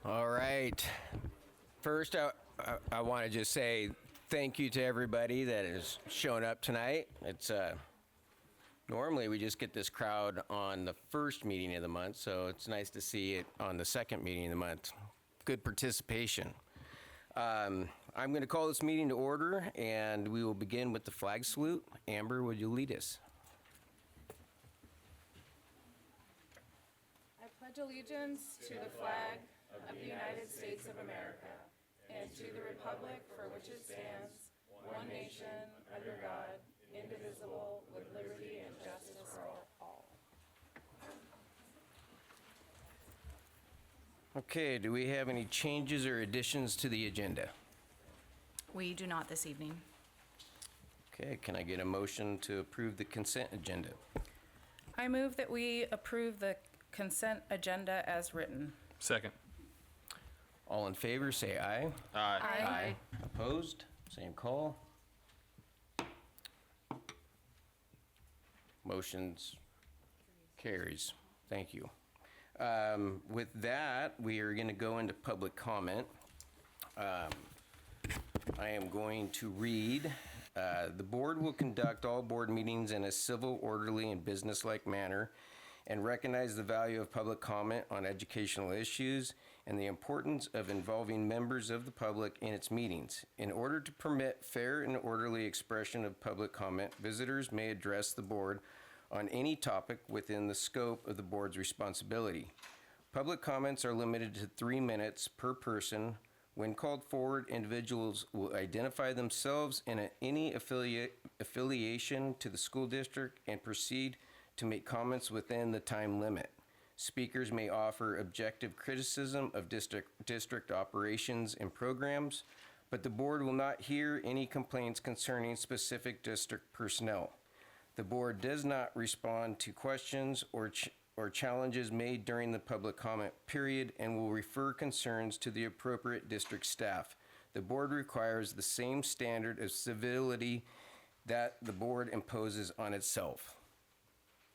All right. First, I want to just say thank you to everybody that has shown up tonight. It's normally we just get this crowd on the first meeting of the month, so it's nice to see it on the second meeting of the month. Good participation. I'm going to call this meeting to order, and we will begin with the flag salute. Amber, would you lead us? I pledge allegiance to the flag of the United States of America and to the republic for which it stands, one nation, under God, indivisible, with liberty and justice for all. Okay, do we have any changes or additions to the agenda? We do not this evening. Okay, can I get a motion to approve the consent agenda? I move that we approve the consent agenda as written. Second. All in favor, say aye. Aye. Opposed? Same call. Motions carries. Thank you. With that, we are going to go into public comment. I am going to read, the board will conduct all board meetings in a civil, orderly, and businesslike manner and recognize the value of public comment on educational issues and the importance of involving members of the public in its meetings. In order to permit fair and orderly expression of public comment, visitors may address the board on any topic within the scope of the board's responsibility. Public comments are limited to 3 minutes per person. When called forward, individuals will identify themselves and any affiliation to the school district and proceed to make comments within the time limit. Speakers may offer objective criticism of district operations and programs, but the board will not hear any complaints concerning specific district personnel. The board does not respond to questions or challenges made during the public comment period and will refer concerns to the appropriate district staff. The board requires the same standard of civility that the board imposes on itself.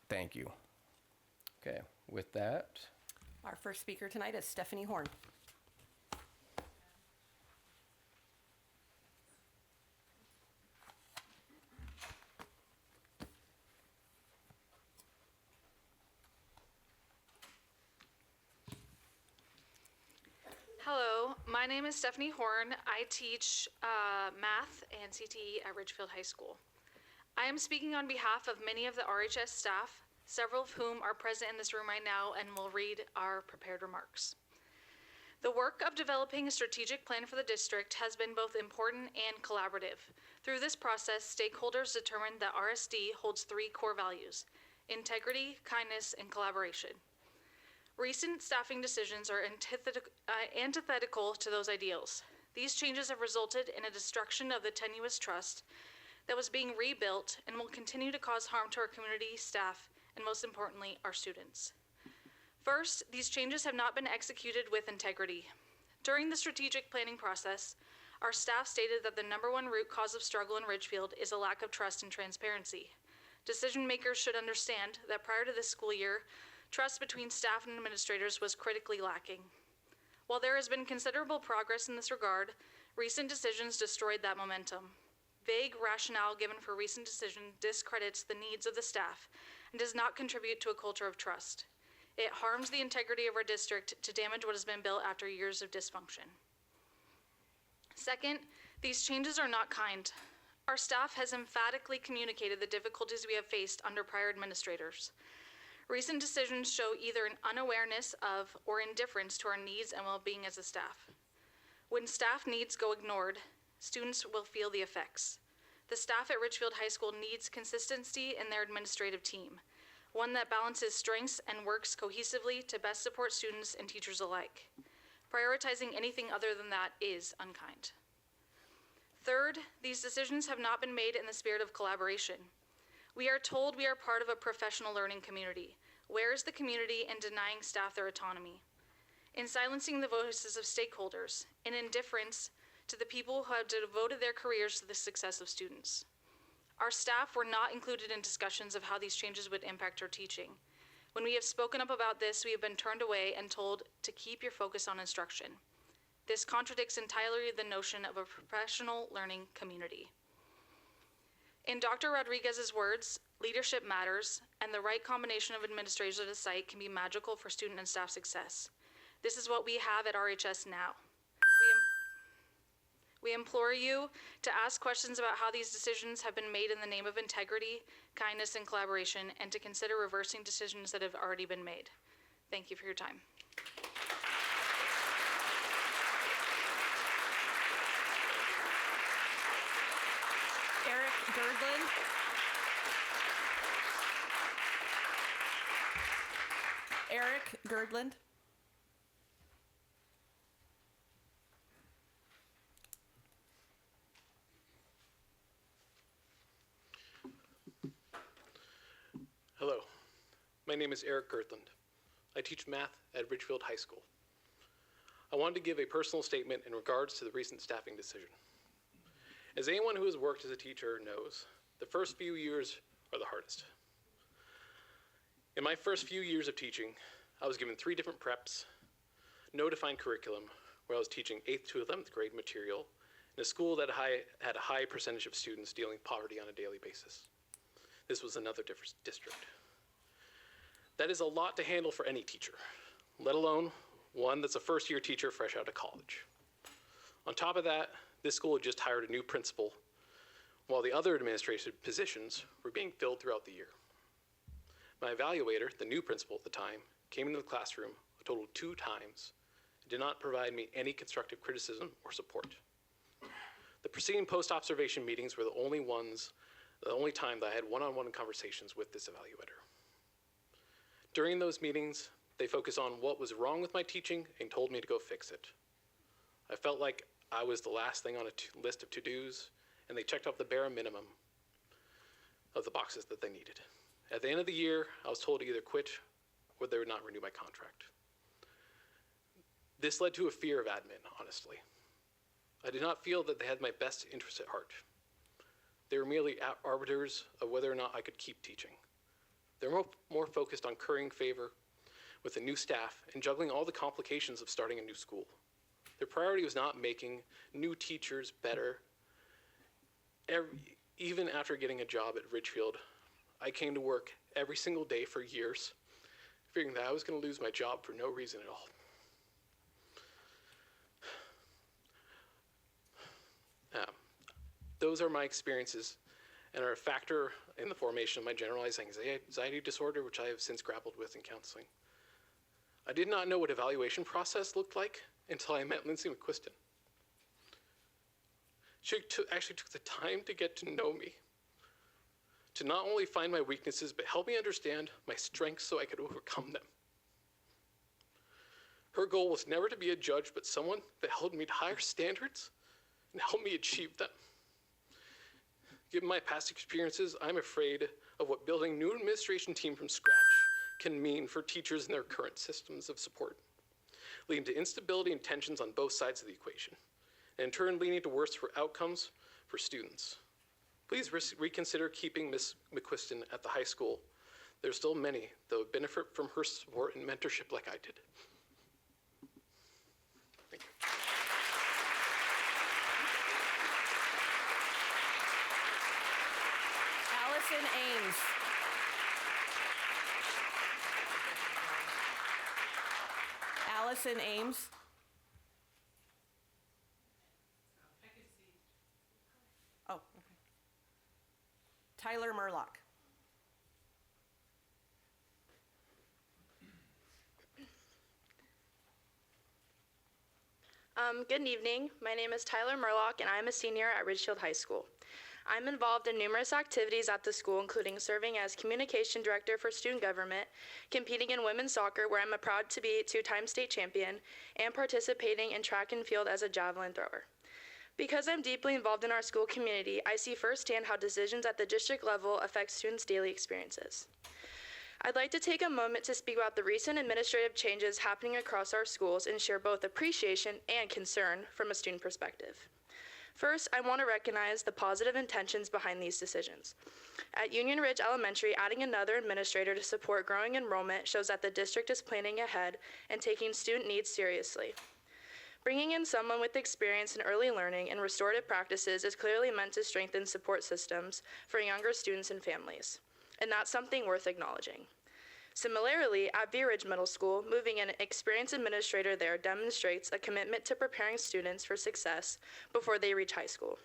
Thank you. Okay, with that. Our first speaker tonight is Stephanie Horn. Hello, my name is Stephanie Horn. I teach math and CTE at Ridgefield High School. I am speaking on behalf of many of the RHS staff, several of whom are present in this room right now and will read our prepared remarks. The work of developing a strategic plan for the district has been both important and collaborative. Through this process, stakeholders determined that RSD holds 3 core values: integrity, kindness, and collaboration. Recent staffing decisions are antithetical to those ideals. These changes have resulted in a destruction of the tenuous trust that was being rebuilt and will continue to cause harm to our community, staff, and most importantly, our students. First, these changes have not been executed with integrity. During the strategic planning process, our staff stated that the #1 root cause of struggle in Ridgefield is a lack of trust and transparency. Decision makers should understand that prior to this school year, trust between staff and administrators was critically lacking. While there has been considerable progress in this regard, recent decisions destroyed that momentum. Vague rationale given for recent decisions discredits the needs of the staff and does not contribute to a culture of trust. It harms the integrity of our district to damage what has been built after years of dysfunction. Second, these changes are not kind. Our staff has emphatically communicated the difficulties we have faced under prior administrators. Recent decisions show either an unawareness of or indifference to our needs and well-being as a staff. When staff needs go ignored, students will feel the effects. The staff at Ridgefield High School needs consistency in their administrative team, one that balances strengths and works cohesively to best support students and teachers alike. Prioritizing anything other than that is unkind. Third, these decisions have not been made in the spirit of collaboration. We are told we are part of a professional learning community. Where is the community in denying staff their autonomy? In silencing the voices of stakeholders, in indifference to the people who have devoted their careers to the success of students. Our staff were not included in discussions of how these changes would impact our teaching. When we have spoken up about this, we have been turned away and told to keep your focus on instruction. This contradicts entirely the notion of a professional learning community. In Dr. Rodriguez's words, leadership matters, and the right combination of administrators at a site can be magical for student and staff success. This is what we have at RHS now. We implore you to ask questions about how these decisions have been made in the name of integrity, kindness, and collaboration, and to consider reversing decisions that have already been made. Thank you for your time. Eric Girdland. Eric Girdland. Hello, my name is Eric Girdland. I teach math at Ridgefield High School. I wanted to give a personal statement in regards to the recent staffing decision. As anyone who has worked as a teacher knows, the first few years are the hardest. In my first few years of teaching, I was given 3 different preps, no defined curriculum, where I was teaching 8th to 11th grade material in a school that had a high percentage of students dealing with poverty on a daily basis. This was another different district. That is a lot to handle for any teacher, let alone one that's a first-year teacher fresh out of college. On top of that, this school had just hired a new principal, while the other administrative positions were being filled throughout the year. My evaluator, the new principal at the time, came into the classroom a total of 2 times and did not provide me any constructive criticism or support. The preceding post-observation meetings were the only time that I had one-on-one conversations with this evaluator. During those meetings, they focused on what was wrong with my teaching and told me to go fix it. I felt like I was the last thing on a list of to-dos, and they checked off the bare minimum of the boxes that they needed. At the end of the year, I was told to either quit or they would not renew my contract. This led to a fear of admin, honestly. I did not feel that they had my best interest at heart. They were merely arbiters of whether or not I could keep teaching. They were more focused on currying favor with the new staff and juggling all the complications of starting a new school. Their priority was not making new teachers better. Even after getting a job at Ridgefield, I came to work every single day for years, figuring that I was going to lose my job for no reason at all. Those are my experiences and are a factor in the formation of my generalized anxiety disorder, which I have since grappled with in counseling. I did not know what evaluation process looked like until I met Lindsay McQuiston. She actually took the time to get to know me, to not only find my weaknesses, but help me understand my strengths so I could overcome them. Her goal was never to be a judge, but someone that held me to higher standards and helped me achieve them. Given my past experiences, I'm afraid of what building a new administration team from scratch can mean for teachers and their current systems of support, leading to instability and tensions on both sides of the equation, and in turn leading to worse outcomes for students. Please reconsider keeping Ms. McQuiston at the high school. There's still many that would benefit from her support and mentorship like I did. Thank you. Allison Ames. Allison Ames. Oh, okay. Tyler Murlock. Good evening. My name is Tyler Murlock, and I'm a senior at Ridgefield High School. I'm involved in numerous activities at the school, including serving as communication director for student government, competing in women's soccer, where I'm proud to be 2-time state champion, and participating in track and field as a javelin thrower. Because I'm deeply involved in our school community, I see firsthand how decisions at the district level affect students' daily experiences. I'd like to take a moment to speak about the recent administrative changes happening across our schools and share both appreciation and concern from a student perspective. First, I want to recognize the positive intentions behind these decisions. At Union Ridge Elementary, adding another administrator to support growing enrollment shows that the district is planning ahead and taking student needs seriously. Bringing in someone with experience in early learning and restorative practices is clearly meant to strengthen support systems for younger students and families, and that's something worth acknowledging. Similarly, at Bee Ridge Middle School, moving an experienced administrator there demonstrates a commitment to preparing students for success before they reach high school.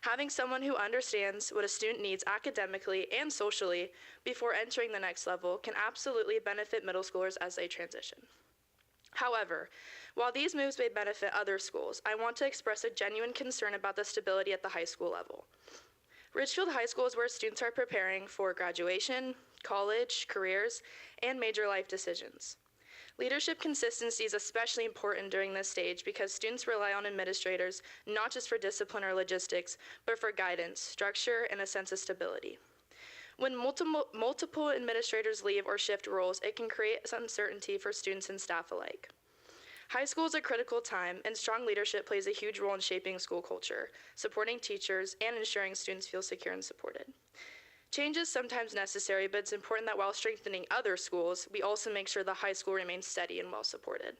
Having someone who understands what a student needs academically and socially before entering the next level can absolutely benefit middle schoolers as they transition. However, while these moves may benefit other schools, I want to express a genuine concern about the stability at the high school level. Ridgefield High School is where students are preparing for graduation, college, careers, and major life decisions. Leadership consistency is especially important during this stage because students rely on administrators not just for discipline or logistics, but for guidance, structure, and a sense of stability. When multiple administrators leave or shift roles, it can create uncertainty for students and staff alike. High school is a critical time, and strong leadership plays a huge role in shaping school culture, supporting teachers, and ensuring students feel secure and supported. Change is sometimes necessary, but it's important that while strengthening other schools, we also make sure the high school remains steady and well supported.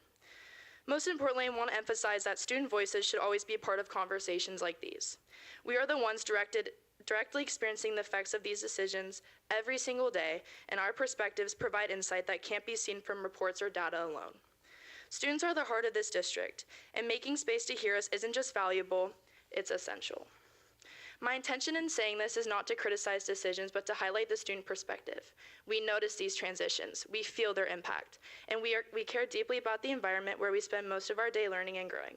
Most importantly, I want to emphasize that student voices should always be a part of conversations like these. We are the ones directly experiencing the effects of these decisions every single day, and our perspectives provide insight that can't be seen from reports or data alone. Students are the heart of this district, and making space to hear us isn't just valuable, it's essential. My intention in saying this is not to criticize decisions, but to highlight the student perspective. We notice these transitions, we feel their impact, and we care deeply about the environment where we spend most of our day learning and growing.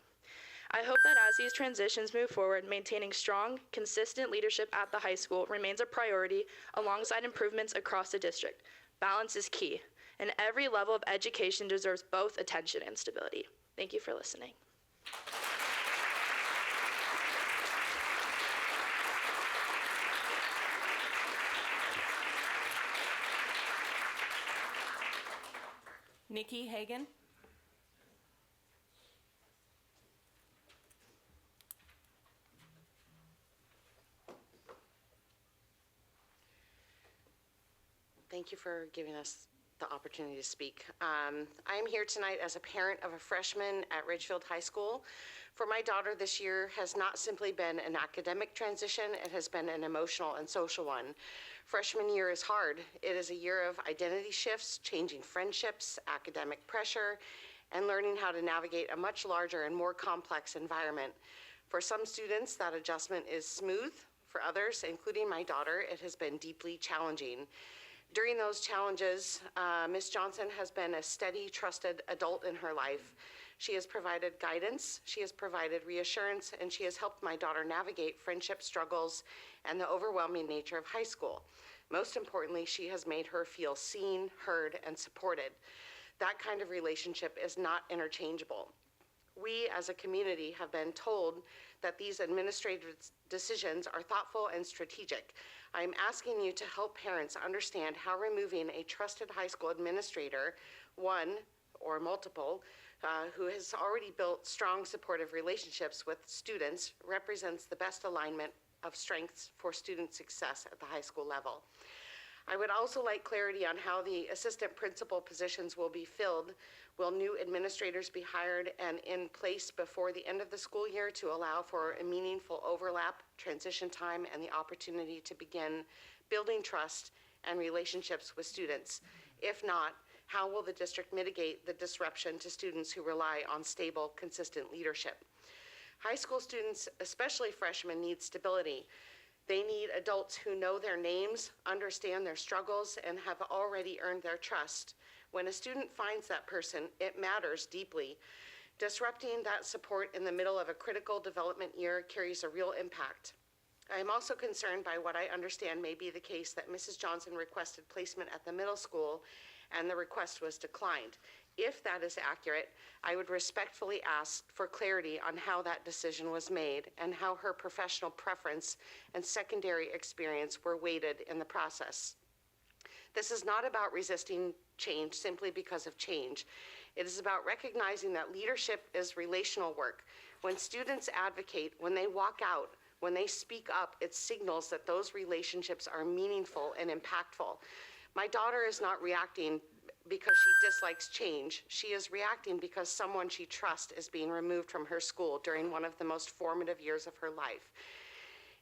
I hope that as these transitions move forward, maintaining strong, consistent leadership at the high school remains a priority alongside improvements across the district. Balance is key, and every level of education deserves both attention and stability. Thank you for listening. Nikki Hagan. Thank you for giving us the opportunity to speak. I am here tonight as a parent of a freshman at Ridgefield High School. For my daughter, this year has not simply been an academic transition, it has been an emotional and social one. Freshman year is hard. It is a year of identity shifts, changing friendships, academic pressure, and learning how to navigate a much larger and more complex environment. For some students, that adjustment is smooth. For others, including my daughter, it has been deeply challenging. During those challenges, Ms. Johnson has been a steady, trusted adult in her life. She has provided guidance, she has provided reassurance, and she has helped my daughter navigate friendship struggles and the overwhelming nature of high school. Most importantly, she has made her feel seen, heard, and supported. That kind of relationship is not interchangeable. We as a community have been told that these administrative decisions are thoughtful and strategic. I'm asking you to help parents understand how removing a trusted high school administrator, one or multiple, who has already built strong supportive relationships with students represents the best alignment of strengths for student success at the high school level. I would also like clarity on how the assistant principal positions will be filled. Will new administrators be hired and in place before the end of the school year to allow for a meaningful overlap, transition time, and the opportunity to begin building trust and relationships with students? If not, how will the district mitigate the disruption to students who rely on stable, consistent leadership? High school students, especially freshmen, need stability. They need adults who know their names, understand their struggles, and have already earned their trust. When a student finds that person, it matters deeply. Disrupting that support in the middle of a critical development year carries a real impact. I am also concerned by what I understand may be the case that Mrs. Johnson requested placement at the middle school and the request was declined. If that is accurate, I would respectfully ask for clarity on how that decision was made and how her professional preference and secondary experience were weighted in the process. This is not about resisting change simply because of change. It is about recognizing that leadership is relational work. When students advocate, when they walk out, when they speak up, it signals that those relationships are meaningful and impactful. My daughter is not reacting because she dislikes change. She is reacting because someone she trusts is being removed from her school during one of the most formative years of her life.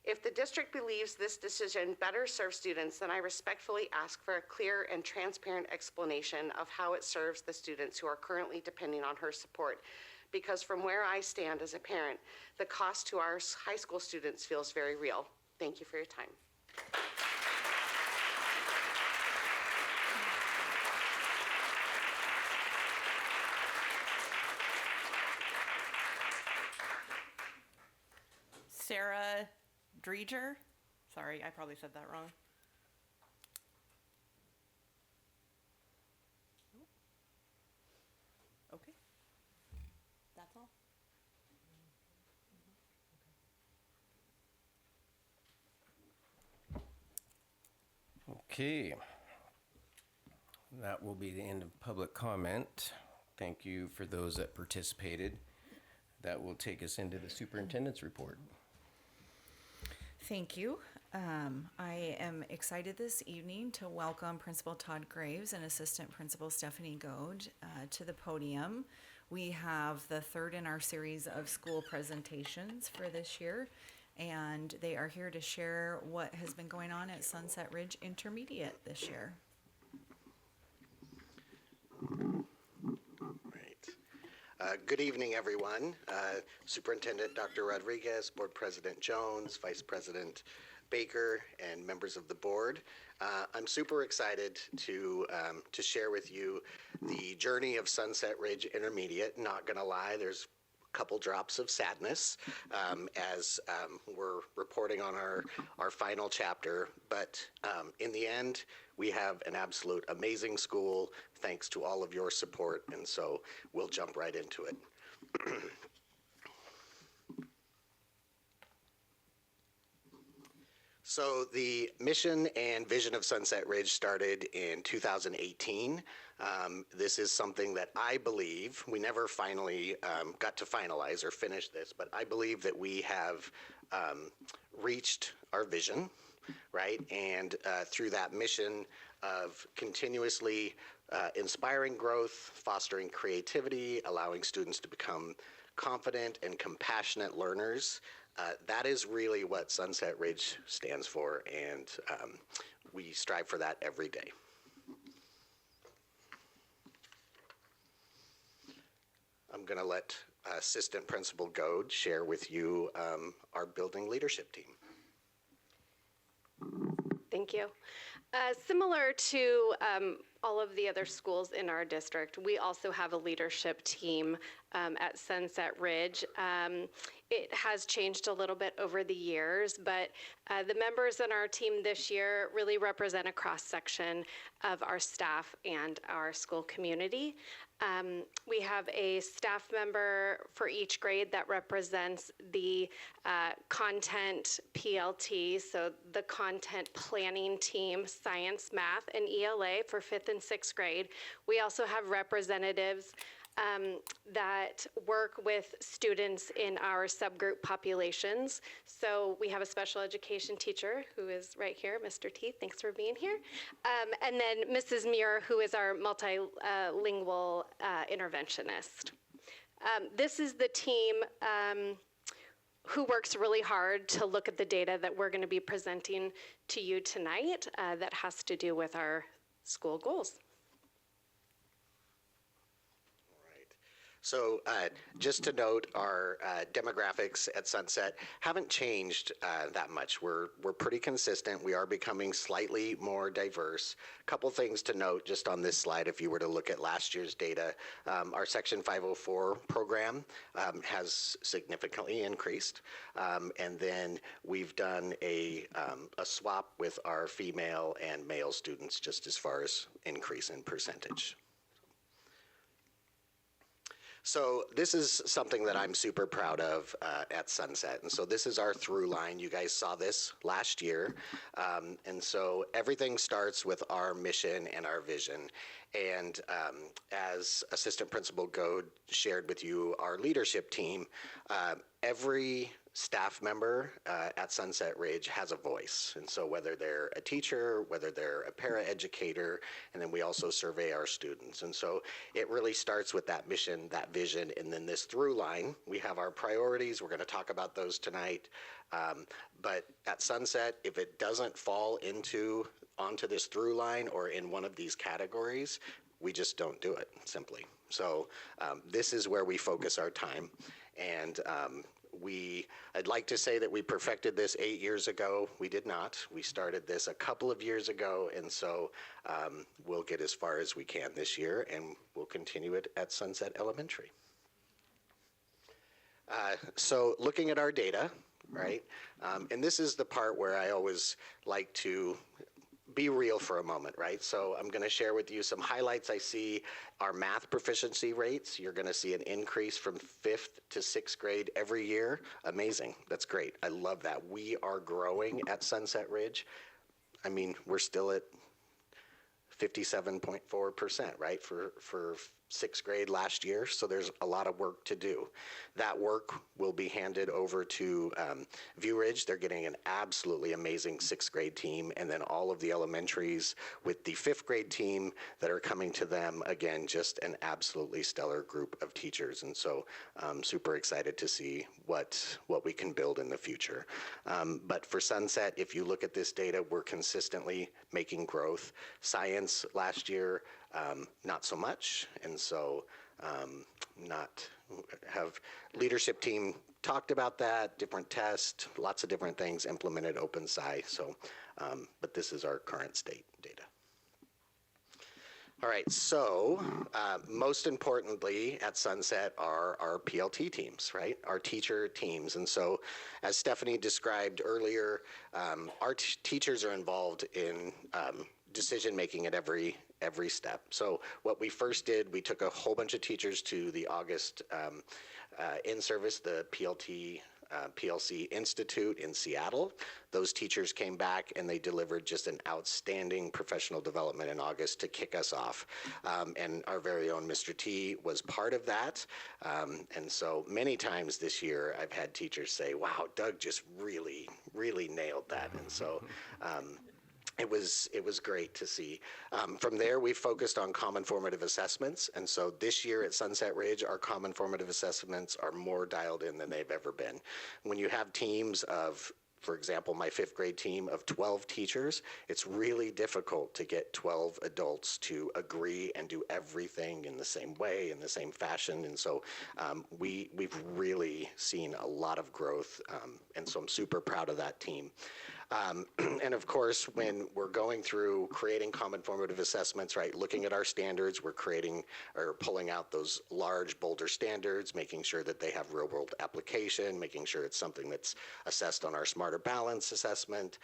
If the district believes this decision better serves students, then I respectfully ask for a clear and transparent explanation of how it serves the students who are currently depending on her support. Because from where I stand as a parent, the cost to our high school students feels very real. Thank you for your time. Sarah Dreger. Sorry, I probably said that wrong. Okay. That's all. Okay. That will be the end of public comment. Thank you for those that participated. That will take us into the superintendent's report. Thank you. I am excited this evening to welcome Principal Todd Graves and Assistant Principal Stephanie Goad to the podium. We have the third in our series of school presentations for this year, and they are here to share what has been going on at Sunset Ridge Intermediate this year. Good evening, everyone. Superintendent Dr. Rodriguez, Board President Jones, Vice President Baker, and members of the board. I'm super excited to share with you the journey of Sunset Ridge Intermediate. Not gonna lie, there's a couple drops of sadness as we're reporting on our final chapter, but in the end, we have an absolute amazing school thanks to all of your support, and so we'll jump right into it. So the mission and vision of Sunset Ridge started in 2018. This is something that I believe, we never finally got to finalize or finish this, but I believe that we have reached our vision, right? And through that mission of continuously inspiring growth, fostering creativity, allowing students to become confident and compassionate learners, that is really what Sunset Ridge stands for, and we strive for that every day. I'm going to let Assistant Principal Goad share with you our building leadership team. Thank you. Similar to all of the other schools in our district, we also have a leadership team at Sunset Ridge. It has changed a little bit over the years, but the members on our team this year really represent a cross-section of our staff and our school community. We have a staff member for each grade that represents the content PLT, so the content planning team, science, math, and ELA for 5th and 6th grade. We also have representatives that work with students in our subgroup populations. So we have a special education teacher who is right here, Mr. T, thanks for being here. And then Mrs. Muir, who is our multilingual interventionist. This is the team who works really hard to look at the data that we're going to be presenting to you tonight that has to do with our school goals. So just to note, our demographics at Sunset haven't changed that much. We're pretty consistent. We are becoming slightly more diverse. A couple things to note just on this slide, if you were to look at last year's data, our Section 504 program has significantly increased. And then we've done a swap with our female and male students just as far as increase in percentage. So this is something that I'm super proud of at Sunset. And so this is our through line. You guys saw this last year. And so everything starts with our mission and our vision. And as Assistant Principal Goad shared with you, our leadership team, every staff member at Sunset Ridge has a voice. And so whether they're a teacher, whether they're a paraeducator, and then we also survey our students. And so it really starts with that mission, that vision, and then this through line. We have our priorities. We're going to talk about those tonight. But at Sunset, if it doesn't fall onto this through line or in one of these categories, we just don't do it, simply. So this is where we focus our time. And I'd like to say that we perfected this 8 years ago. We did not. We started this a couple of years ago, and so we'll get as far as we can this year, and we'll continue it at Sunset Elementary. So looking at our data, right, and this is the part where I always like to be real for a moment, right? So I'm going to share with you some highlights. I see our math proficiency rates. You're going to see an increase from 5th to 6th grade every year. Amazing. That's great. I love that. We are growing at Sunset Ridge. I mean, we're still at 57.4%, right, for 6th grade last year, so there's a lot of work to do. That work will be handed over to View Ridge. They're getting an absolutely amazing 6th grade team, and then all of the elementaries with the 5th grade team that are coming to them. Again, just an absolutely stellar group of teachers, and so I'm super excited to see what we can build in the future. But for Sunset, if you look at this data, we're consistently making growth. Science last year, not so much, and so not have leadership team talked about that, different tests, lots of different things, implemented OpenSci, so, but this is our current state data. All right, so most importantly at Sunset are our PLT teams, right? Our teacher teams. And so as Stephanie described earlier, our teachers are involved in decision-making at every step. So what we first did, we took a whole bunch of teachers to the August in-service, the PLC Institute in Seattle. Those teachers came back and they delivered just an outstanding professional development in August to kick us off. And our very own Mr. T was part of that. And so many times this year, I've had teachers say, wow, Doug just really, really nailed that. And so it was great to see. From there, we focused on common formative assessments. And so this year at Sunset Ridge, our common formative assessments are more dialed in than they've ever been. When you have teams of, for example, my 5th grade team of 12 teachers, it's really difficult to get 12 adults to agree and do everything in the same way, in the same fashion. And so we've really seen a lot of growth. And so I'm super proud of that team. And of course, when we're going through creating common formative assessments, right, looking at our standards, we're creating or pulling out those large, bolder standards, making sure that they have real world application, making sure it's something that's assessed on our Smarter Balance assessment,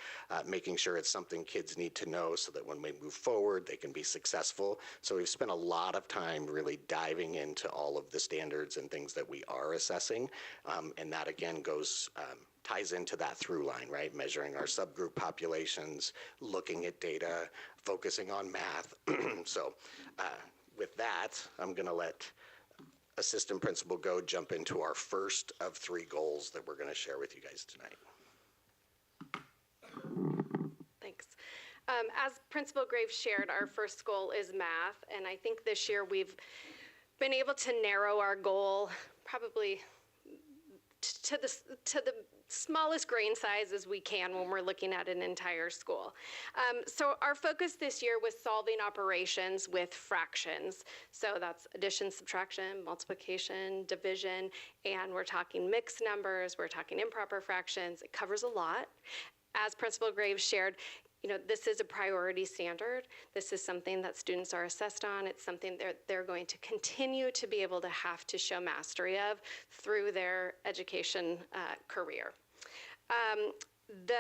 making sure it's something kids need to know so that when we move forward, they can be successful. So we've spent a lot of time really diving into all of the standards and things that we are assessing. And that again ties into that through line, right? Measuring our subgroup populations, looking at data, focusing on math. So with that, I'm gonna let Assistant Principal Goad jump into our first of 3 goals that we're gonna share with you guys tonight. Thanks. As Principal Graves shared, our first goal is math, and I think this year we've been able to narrow our goal probably to the smallest grain size as we can when we're looking at an entire school. So our focus this year was solving operations with fractions. So that's addition, subtraction, multiplication, division, and we're talking mixed numbers, we're talking improper fractions. It covers a lot. As Principal Graves shared, you know, this is a priority standard. This is something that students are assessed on. It's something they're going to continue to be able to have to show mastery of through their education career. The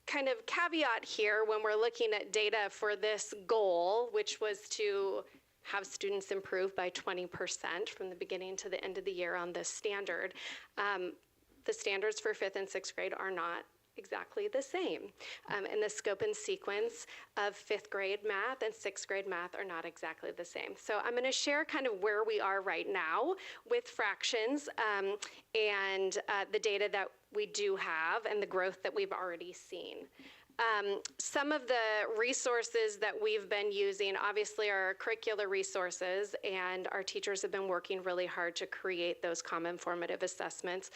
kind of caveat here when we're looking at data for this goal, which was to have students improve by 20% from the beginning to the end of the year on this standard, the standards for 5th and 6th grade are not exactly the same. And the scope and sequence of 5th grade math and 6th grade math are not exactly the same. So I'm going to share kind of where we are right now with fractions and the data that we do have and the growth that we've already seen. Some of the resources that we've been using, obviously, are curricular resources, and our teachers have been working really hard to create those common formative assessments.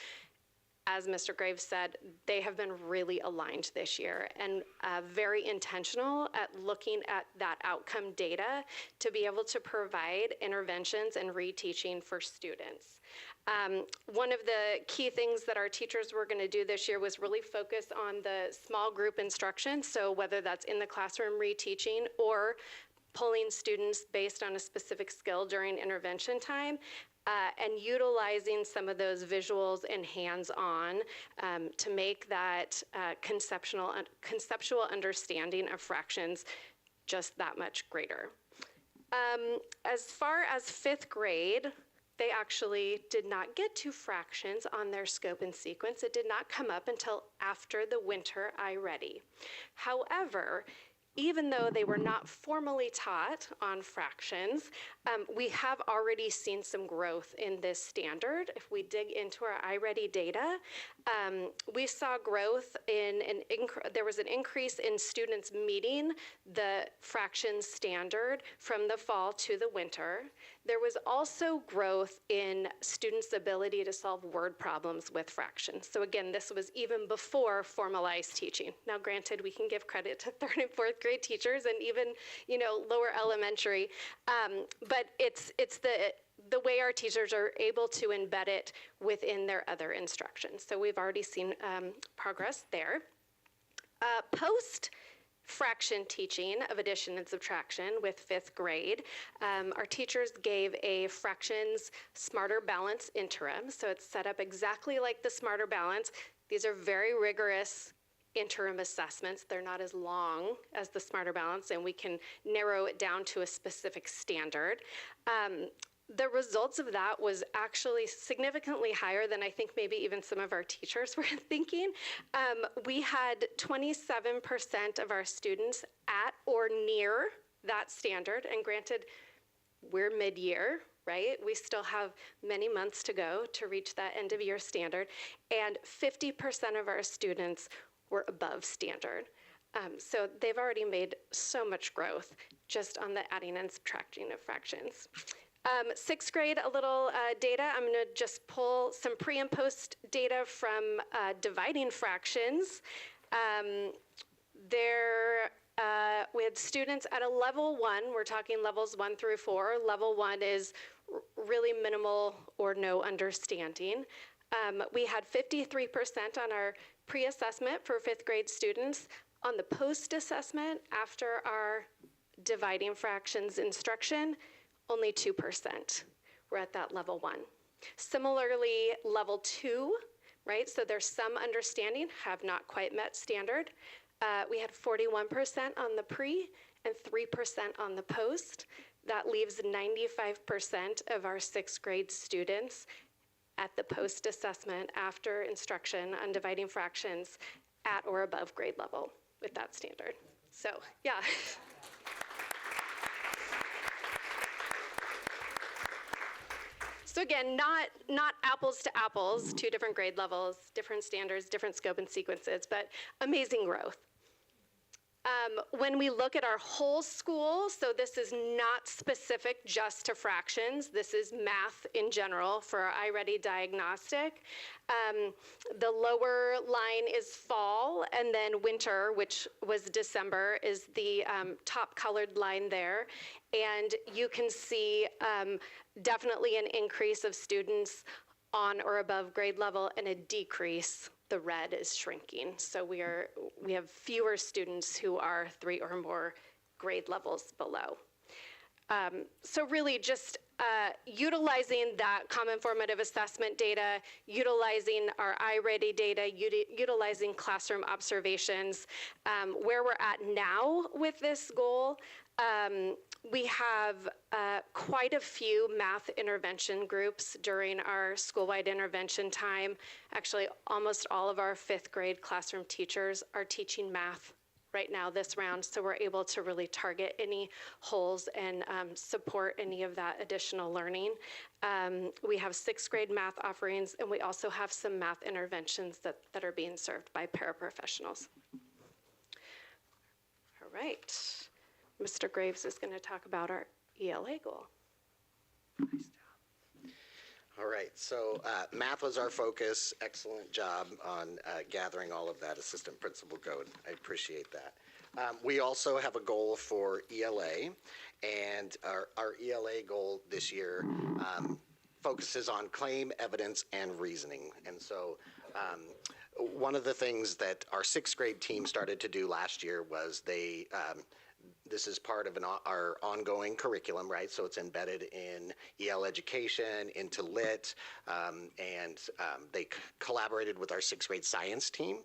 As Mr. Graves said, they have been really aligned this year and very intentional at looking at that outcome data to be able to provide interventions and reteaching for students. One of the key things that our teachers were going to do this year was really focus on the small group instruction. So whether that's in the classroom reteaching or pulling students based on a specific skill during intervention time, and utilizing some of those visuals and hands-on to make that conceptual understanding of fractions just that much greater. As far as 5th grade, they actually did not get to fractions on their scope and sequence. It did not come up until after the winter iReady. However, even though they were not formally taught on fractions, we have already seen some growth in this standard. If we dig into our iReady data, we saw growth there was an increase in students meeting the fractions standard from the fall to the winter. There was also growth in students' ability to solve word problems with fractions. So again, this was even before formalized teaching. Now, granted, we can give credit to 3rd and 4th grade teachers and even, lower elementary, but it's the way our teachers are able to embed it within their other instructions. So we've already seen progress there. Post-fraction teaching of addition and subtraction with 5th grade, our teachers gave a fractions Smarter Balance interim. So it's set up exactly like the Smarter Balance. These are very rigorous interim assessments. They're not as long as the Smarter Balance, and we can narrow it down to a specific standard. The results of that was actually significantly higher than I think maybe even some of our teachers were thinking. We had 27% of our students at or near that standard, and granted, we're mid-year, right? We still have many months to go to reach that end of year standard, and 50% of our students were above standard. So they've already made so much growth just on the adding and subtracting of fractions. 6th grade, a little data. I'm going to just pull some pre and post data from dividing fractions. We had students at a level 1. We're talking levels 1 through 4. Level 1 is really minimal or no understanding. We had 53% on our pre-assessment for 5th grade students. On the post-assessment, after our dividing fractions instruction, only 2%. We're at that level 1. Similarly, level 2, right? So there's some understanding, have not quite met standard. We had 41% on the pre and 3% on the post. That leaves 95% of our 6th grade students at the post-assessment after instruction on dividing fractions at or above grade level with that standard. So, yeah. So again, not apples to apples, 2 different grade levels, different standards, different scope and sequences, but amazing growth. When we look at our whole school, so this is not specific just to fractions, this is math in general for our iReady diagnostic. The lower line is fall, and then winter, which was December, is the top colored line there. And you can see definitely an increase of students on or above grade level and a decrease. The red is shrinking. So we have fewer students who are 3 or more grade levels below. So really just utilizing that common formative assessment data, utilizing our iReady data, utilizing classroom observations. Where we're at now with this goal, We have quite a few math intervention groups during our school-wide intervention time. Actually, almost all of our 5th grade classroom teachers are teaching math right now this round, so we're able to really target any holes and support any of that additional learning. We have 6th grade math offerings, and we also have some math interventions that are being served by paraprofessionals. All right. Mr. Graves is going to talk about our ELA goal. All right, so math was our focus. Excellent job on gathering all of that, Assistant Principal Goad. I appreciate that. We also have a goal for ELA, and our ELA goal this year focuses on claim, evidence, and reasoning. And so one of the things that our 6th grade team started to do last year was they this is part of our ongoing curriculum, right? So it's embedded in EL education, into lit, and they collaborated with our 6th grade science team,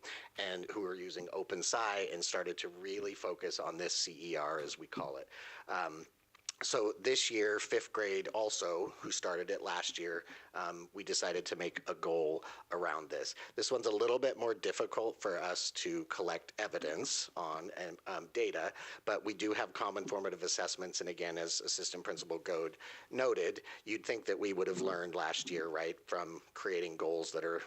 and who are using OpenSci and started to really focus on this CER, as we call it. So this year, 5th grade also, who started it last year, we decided to make a goal around this. This one's a little bit more difficult for us to collect evidence on and data, but we do have common formative assessments. And again, as Assistant Principal Goad noted, you'd think that we would have learned last year, right, from creating goals that are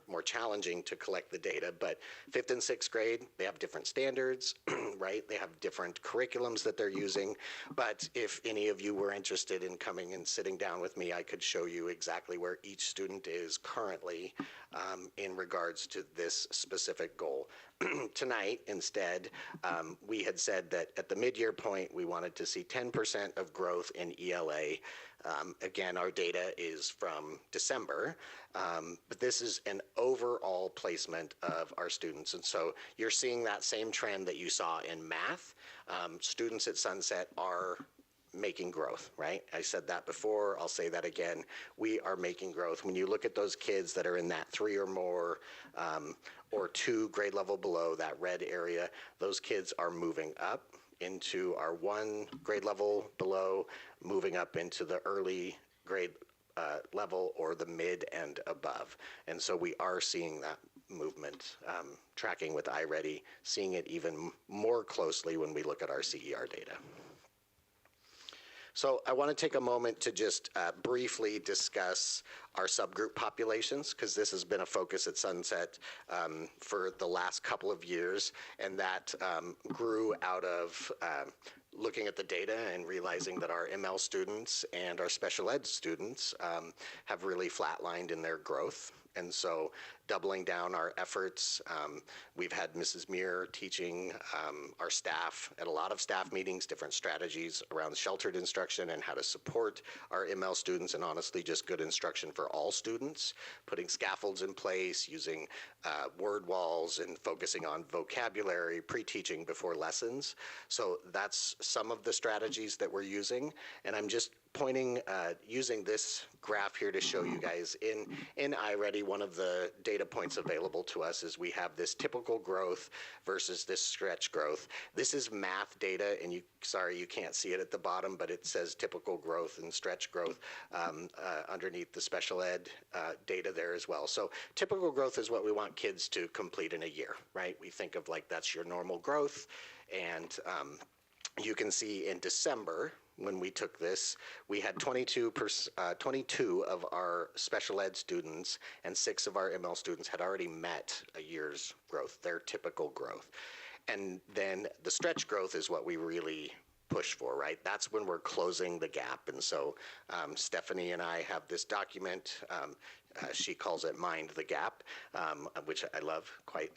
more challenging to collect the data. But 5th and 6th grade, they have different standards, right? They have different curriculums that they're using. But if any of you were interested in coming and sitting down with me, I could show you exactly where each student is currently in regards to this specific goal. Tonight, instead, we had said that at the mid-year point, we wanted to see 10% of growth in ELA. Again, our data is from December, but this is an overall placement of our students. And so you're seeing that same trend that you saw in math. Students at Sunset are making growth, right? I said that before, I'll say that again. We are making growth. When you look at those kids that are in that 3 or more or 2 grade level below, that red area, those kids are moving up into our 1 grade level below, moving up into the early grade level or the mid and above. And so we are seeing that movement, tracking with iReady, seeing it even more closely when we look at our CER data. So I want to take a moment to just briefly discuss our subgroup populations, because this has been a focus at Sunset for the last couple of years, and that grew out of looking at the data and realizing that our ML students and our special ed students have really flatlined in their growth. And so doubling down our efforts, we've had Mrs. Muir teaching our staff at a lot of staff meetings, different strategies around sheltered instruction and how to support our ML students, and honestly just good instruction for all students, putting scaffolds in place, using word walls and focusing on vocabulary, pre-teaching before lessons. So that's some of the strategies that we're using. And I'm just pointing, using this graph here to show you guys in iReady, one of the data points available to us is we have this typical growth versus this stretch growth. This is math data, and sorry you can't see it at the bottom, but it says typical growth and stretch growth underneath the special ed data there as well. So typical growth is what we want kids to complete in a year, right? We think of like that's your normal growth, and you can see in December, when we took this, we had 22 of our special ed students and 6 of our ML students had already met a year's growth, their typical growth. And then the stretch growth is what we really push for, right? That's when we're closing the gap. And so Stephanie and I have this document. She calls it Mind the Gap, which I love, quite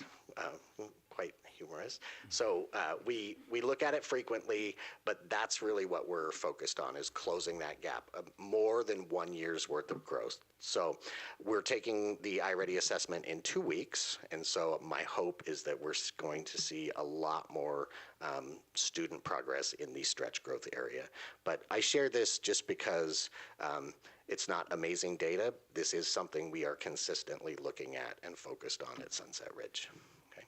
humorous. So we look at it frequently, but that's really what we're focused on, is closing that gap, more than 1 year's worth of growth. So we're taking the iReady assessment in 2 weeks, and so my hope is that we're going to see a lot more student progress in the stretch growth area. But I share this just because it's not amazing data. This is something we are consistently looking at and focused on at Sunset Ridge. Okay.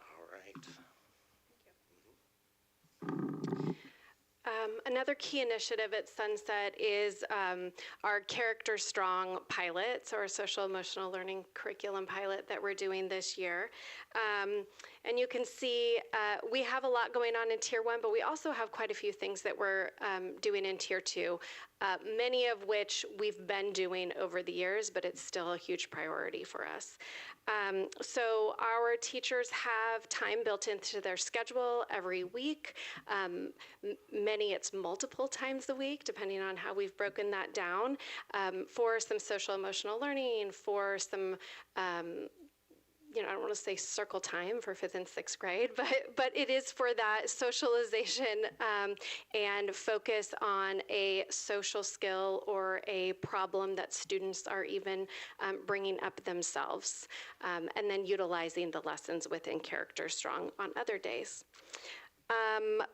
All right. Another key initiative at Sunset is our Character Strong pilots, or social emotional learning curriculum pilot that we're doing this year. And you can see we have a lot going on in Tier 1, but we also have quite a few things that we're doing in Tier 2, many of which we've been doing over the years, but it's still a huge priority for us. So our teachers have time built into their schedule every week. Many it's multiple times a week, depending on how we've broken that down, for some social emotional learning, for some I don't want to say circle time for 5th and 6th grade, but it is for that socialization and focus on a social skill or a problem that students are even bringing up themselves, and then utilizing the lessons within Character Strong on other days.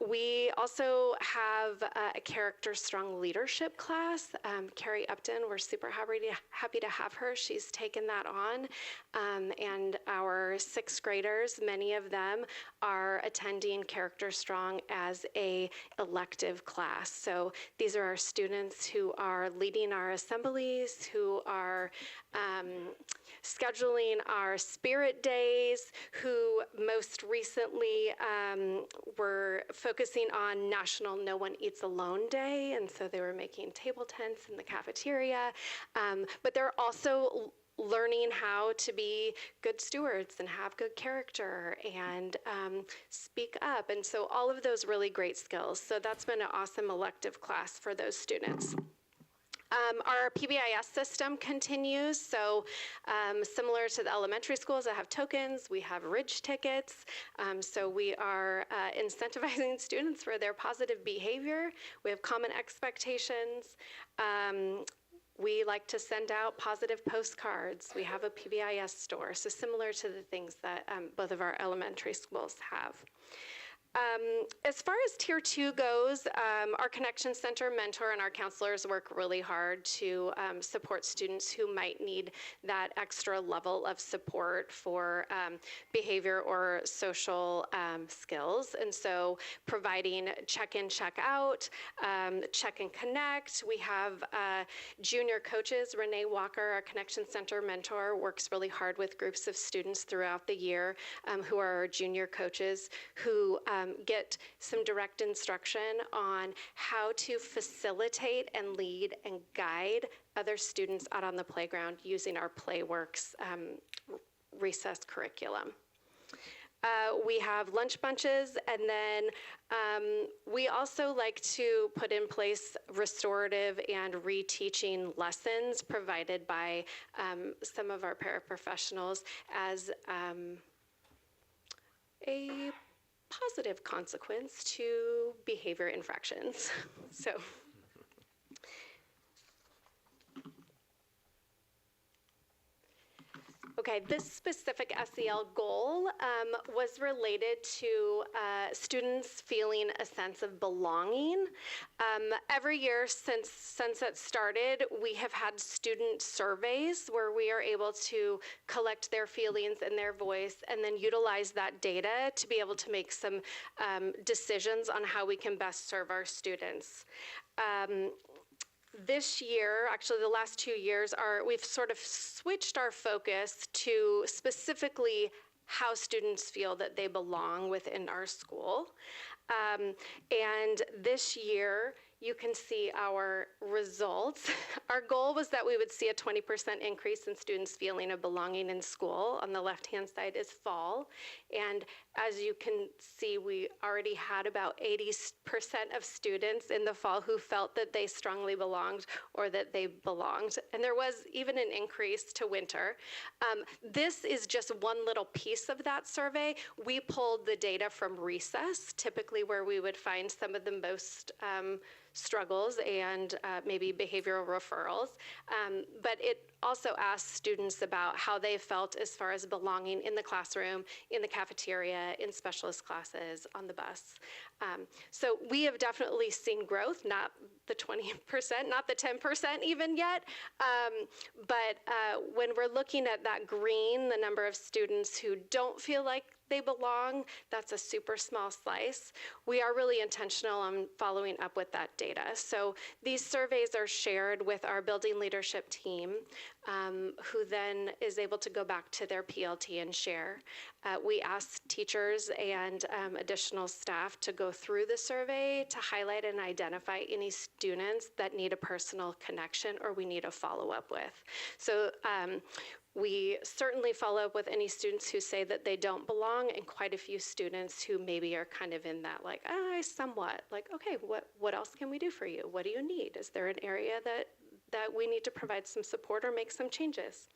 We also have a Character Strong leadership class. Carrie Upton, we're super happy to have her. She's taken that on. And our 6th graders, many of them are attending Character Strong as a elective class. So these are our students who are leading our assemblies, who are scheduling our spirit days, who most recently were focusing on National No One Eats Alone Day, and so they were making table tents in the cafeteria. But they're also learning how to be good stewards and have good character and speak up. And so all of those really great skills. So that's been an awesome elective class for those students. Our PBIS system continues, so similar to the elementary schools that have tokens, we have Ridge tickets, so we are incentivizing students for their positive behavior. We have common expectations. We like to send out positive postcards. We have a PBIS store, so similar to the things that both of our elementary schools have. As far as Tier 2 goes, our Connection Center mentor and our counselors work really hard to support students who might need that extra level of support for behavior or social skills. And so providing check-in, check-out, check and connect. We have junior coaches. Renee Walker, our Connection Center mentor, works really hard with groups of students throughout the year who are our junior coaches who get some direct instruction on how to facilitate and lead and guide other students out on the playground using our PlayWorks recess curriculum. We have lunch bunches, and then we also like to put in place restorative and reteaching lessons provided by some of our paraprofessionals as a positive consequence to behavior infractions. So. Okay, this specific SEL goal was related to students feeling a sense of belonging. Every year since Sunset started, we have had student surveys where we are able to collect their feelings and their voice and then utilize that data to be able to make some decisions on how we can best serve our students. This year, actually the last 2 years, we've sort of switched our focus to specifically how students feel that they belong within our school. And this year, you can see our results. Our goal was that we would see a 20% increase in students feeling a belonging in school. On the left-hand side is fall. And as you can see, we already had about 80% of students in the fall who felt that they strongly belonged or that they belonged. And there was even an increase to winter. This is just one little piece of that survey. We pulled the data from recess, typically where we would find some of the most struggles and maybe behavioral referrals. But it also asked students about how they felt as far as belonging in the classroom, in the cafeteria, in specialist classes, on the bus. So we have definitely seen growth, not the 20%, not the 10% even yet. But when we're looking at that green, the number of students who don't feel like they belong, that's a super small slice. We are really intentional on following up with that data. So these surveys are shared with our building leadership team, who then is able to go back to their PLT and share. We ask teachers and additional staff to go through the survey to highlight and identify any students that need a personal connection or we need a follow-up with. So we certainly follow up with any students who say that they don't belong, and quite a few students who maybe are kind of in that like, I somewhat, like, okay, what else can we do for you? What do you need? Is there an area that we need to provide some support or make some changes?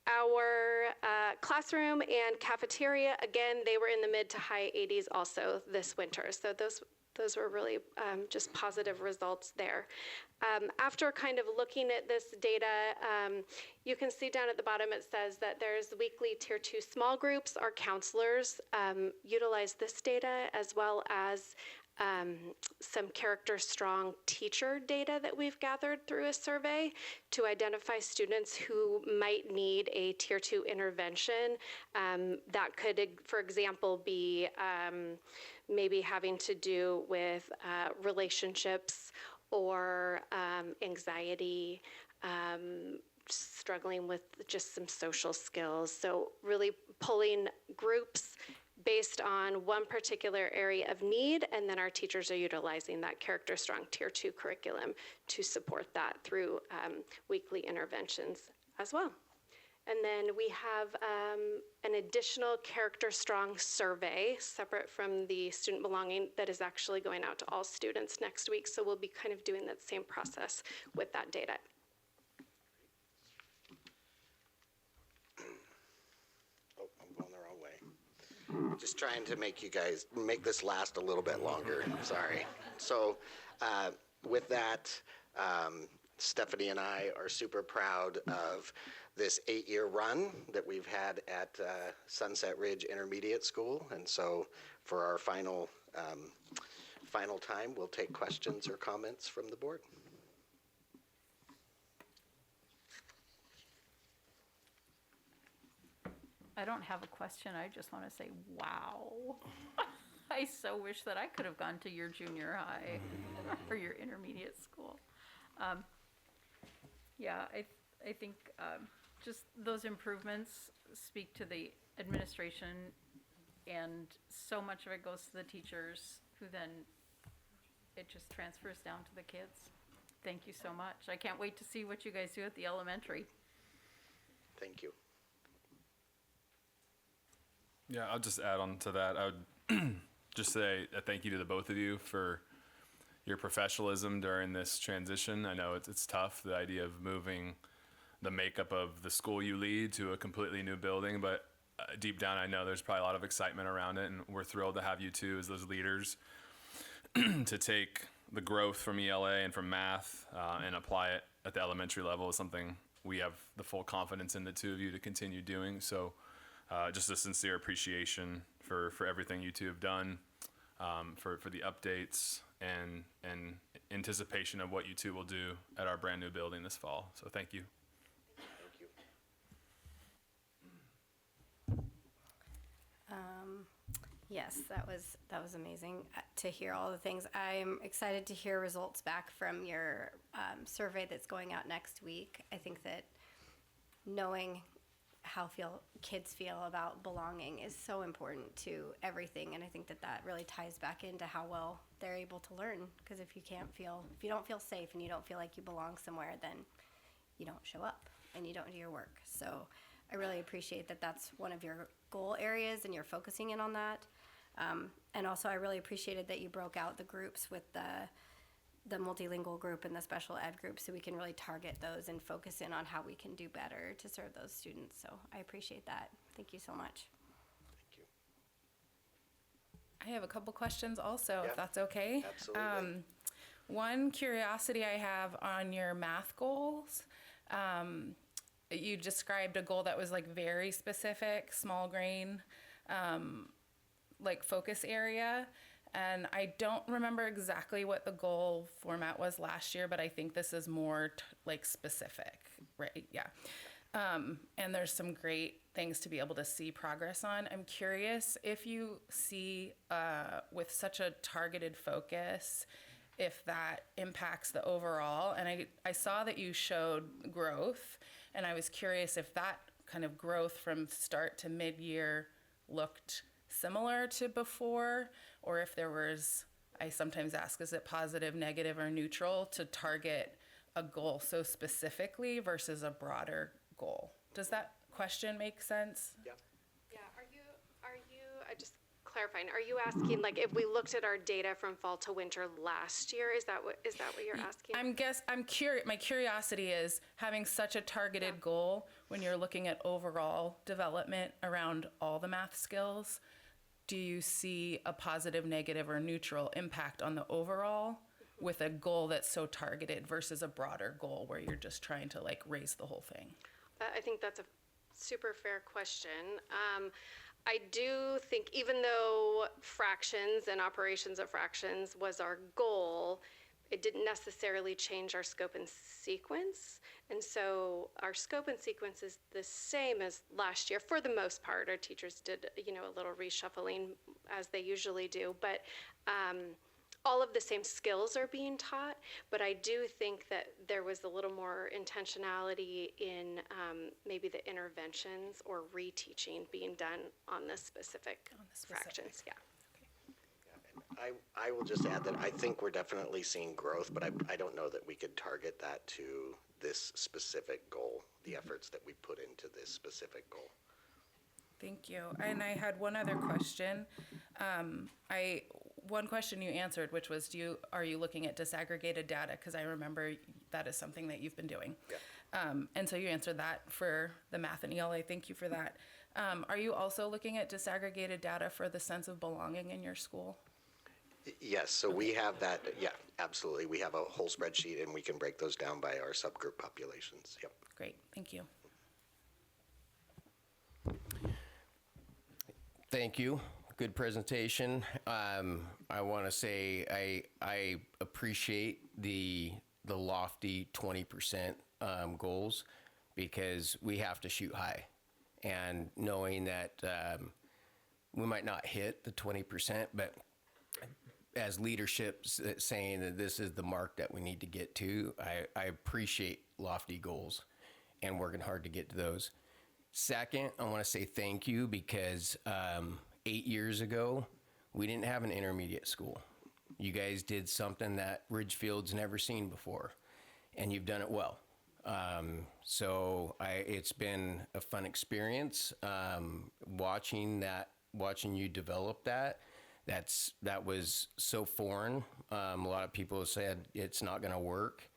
Our classroom and cafeteria, again, they were in the mid to high 80s also this winter. So those were really just positive results there. After kind of looking at this data, you can see down at the bottom it says that there's weekly Tier 2 small groups. Our counselors utilize this data as well as some character strong teacher data that we've gathered through a survey to identify students who might need a Tier 2 intervention. That could, for example, be maybe having to do with relationships or anxiety, struggling with just some social skills. So really pulling groups based on one particular area of need, and then our teachers are utilizing that character strong Tier 2 curriculum to support that through weekly interventions as well. And then we have an additional character strong survey separate from the student belonging that is actually going out to all students next week. So we'll be kind of doing that same process with that data. Oh, I'm going the wrong way. Just trying to make this last a little bit longer. Sorry. So with that, Stephanie and I are super proud of this 8-year run that we've had at Sunset Ridge Intermediate School. And so for our final time, we'll take questions or comments from the board. I don't have a question. I just want to say, wow. I so wish that I could have gone to your junior high or your intermediate school. Yeah, I think just those improvements speak to the administration, and so much of it goes to the teachers, who then it just transfers down to the kids. Thank you so much. I can't wait to see what you guys do at the elementary. Thank you. Yeah, I'll just add on to that. I would just say a thank you to the both of you for your professionalism during this transition. I know it's tough, the idea of moving the makeup of the school you lead to a completely new building, but deep down I know there's probably a lot of excitement around it, and we're thrilled to have you two as those leaders to take the growth from ELA and from math and apply it at the elementary level is something we have the full confidence in the two of you to continue doing. So just a sincere appreciation for everything you two have done, for the updates and anticipation of what you two will do at our brand new building this fall. So thank you. Thank you. Yes, that was amazing to hear all the things. I'm excited to hear results back from your survey that's going out next week. I think that knowing how kids feel about belonging is so important to everything, and I think that really ties back into how well they're able to learn. Because if you don't feel safe and you don't feel like you belong somewhere, then you don't show up and you don't do your work. So I really appreciate that that's one of your goal areas and you're focusing in on that. And also I really appreciated that you broke out the groups with the multilingual group and the special ed group, so we can really target those and focus in on how we can do better to serve those students. So I appreciate that. Thank you so much. Thank you. I have a couple questions also, Yeah, if that's okay. absolutely. One curiosity I have on your math goals. You described a goal that was like very specific, small grain, like focus area. And I don't remember exactly what the goal format was last year, but I think this is more like specific, right? Yeah. And there's some great things to be able to see progress on. I'm curious if you see, with such a targeted focus, if that impacts the overall. And I saw that you showed growth, and I was curious if that kind of growth from start to mid-year looked similar to before, or if there was, I sometimes ask, is it positive, negative, or neutral to target a goal so specifically versus a broader goal? Does that question make sense? Yeah. Yeah, are you, just clarifying, are you asking, like, if we looked at our data from fall to winter last year, is that what you're asking? I'm curious, my curiosity is having such a targeted goal when you're looking at overall development around all the math skills, do you see a positive, negative, or neutral impact on the overall with a goal that's so targeted versus a broader goal where you're just trying to like raise the whole thing? I think that's a super fair question. I do think even though fractions and operations of fractions was our goal, it didn't necessarily change our scope and sequence. And so our scope and sequence is the same as last year. For the most part, our teachers did, a little reshuffling as they usually do, but all of the same skills are being taught, but I do think that there was a little more intentionality in maybe the interventions or reteaching being done on the specific fractions. Yeah. I will just add that I think we're definitely seeing growth, but I don't know that we could target that to this specific goal, the efforts that we put into this specific goal. Thank you. And I had one other question. One question you answered, which was, are you looking at disaggregated data? Because I remember that is something that you've been doing. Yeah. And so you answered that for the math and ELA. Thank you for that. Are you also looking at disaggregated data for the sense of belonging in your school? Yes, so we have that, yeah, absolutely. We have a whole spreadsheet and we can break those down by our subgroup populations. Yep. Great, thank you. Thank you. Good presentation. I want to say I appreciate the lofty 20% goals, because we have to shoot high, and knowing that we might not hit the 20%, but as leadership saying that this is the mark that we need to get to, I appreciate lofty goals and working hard to get to those. Second, I want to say thank you, because 8 years ago, we didn't have an intermediate school. You guys did something that Ridgefield's never seen before, and you've done it well. So it's been a fun experience watching you develop that. That was so foreign. A lot of people have said it's not going to work,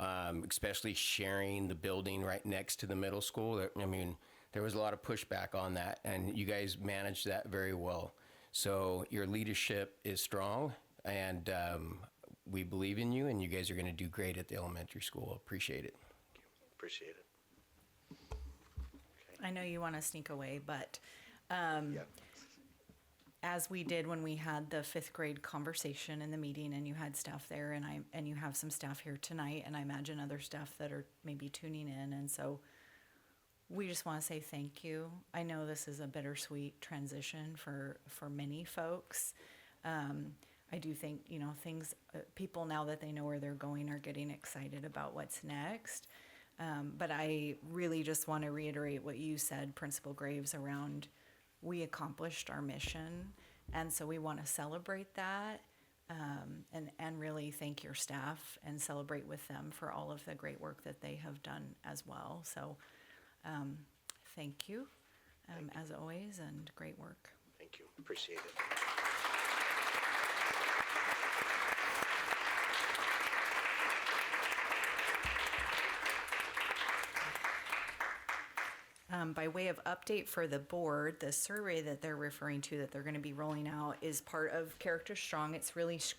especially sharing the building right next to the middle school. I mean, there was a lot of pushback on that, and you guys managed that very well. So your leadership is strong, and we believe in you, and you guys are going to do great at the elementary school. Appreciate it. Appreciate it. I know you want to sneak away, but Yeah. as we did when we had the 5th grade conversation in the meeting, and you had staff there, and you have some staff here tonight, and I imagine other staff that are maybe tuning in, and so we just want to say thank you. I know this is a bittersweet transition for many folks. I do think, things, people now that they know where they're going are getting excited about what's next. But I really just want to reiterate what you said, Principal Graves, around we accomplished our mission. And so we want to celebrate that and really thank your staff and celebrate with them for all of the great work that they have done as well. So thank you, as always, and great work. Thank you. Appreciate it. By way of update for the board, the survey that they're referring to that they're going to be rolling out is part of Character Strong. It's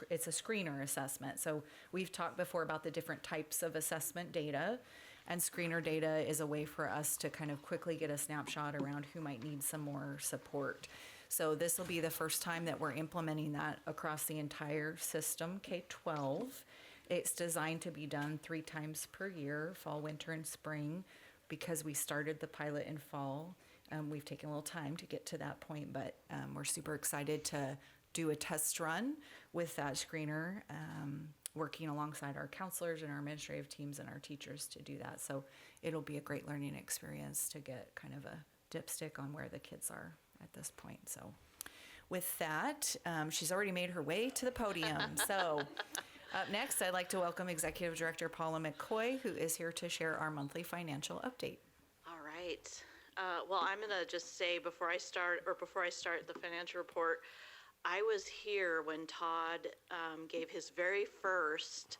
it's a screener assessment. So we've talked before about the different types of assessment data, and screener data is a way for us to kind of quickly get a snapshot around who might need some more support. So this will be the first time that we're implementing that across the entire system, K-12. It's designed to be done 3 times per year, fall, winter, and spring, because we started the pilot in fall, we've taken a little time to get to that point, but we're super excited to do a test run with that screener, working alongside our counselors and our administrative teams and our teachers to do that. So it'll be a great learning experience to get kind of a dipstick on where the kids are at this point. So with that, she's already made her way to the podium. So up next, I'd like to welcome Executive Director Paula McCoy, who is here to share our monthly financial update. All right. Well, I'm going to just say before I start the financial report, I was here when Todd gave his very first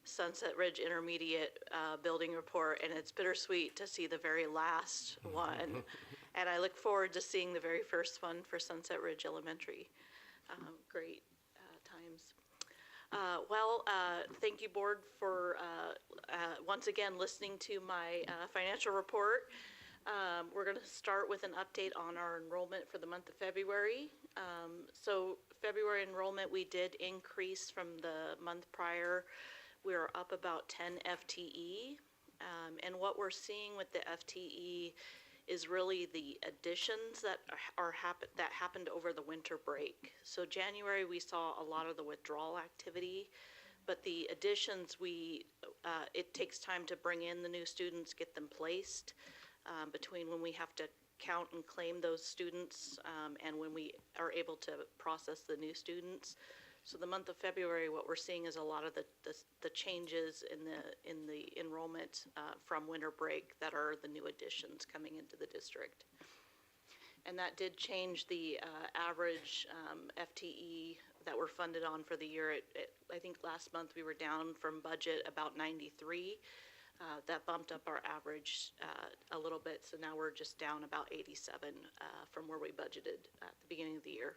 Sunset Ridge Intermediate building report, and it's bittersweet to see the very last one. And I look forward to seeing the very first one for Sunset Ridge Elementary. Great times. Thank you, board, for once again listening to my financial report. We're going to start with an update on our enrollment for the month of February. So February enrollment, we did increase from the month prior. We are up about 10 FTE. And what we're seeing with the FTE is really the additions that happened over the winter break. So January, we saw a lot of the withdrawal activity, but the additions, it takes time to bring in the new students, get them placed, between when we have to count and claim those students and when we are able to process the new students. So the month of February, what we're seeing is a lot of the changes in the enrollment from winter break that are the new additions coming into the district. And that did change the average FTE that we're funded on for the year. I think last month we were down from budget about 93. That bumped up our average a little bit, so now we're just down about 87 from where we budgeted at the beginning of the year.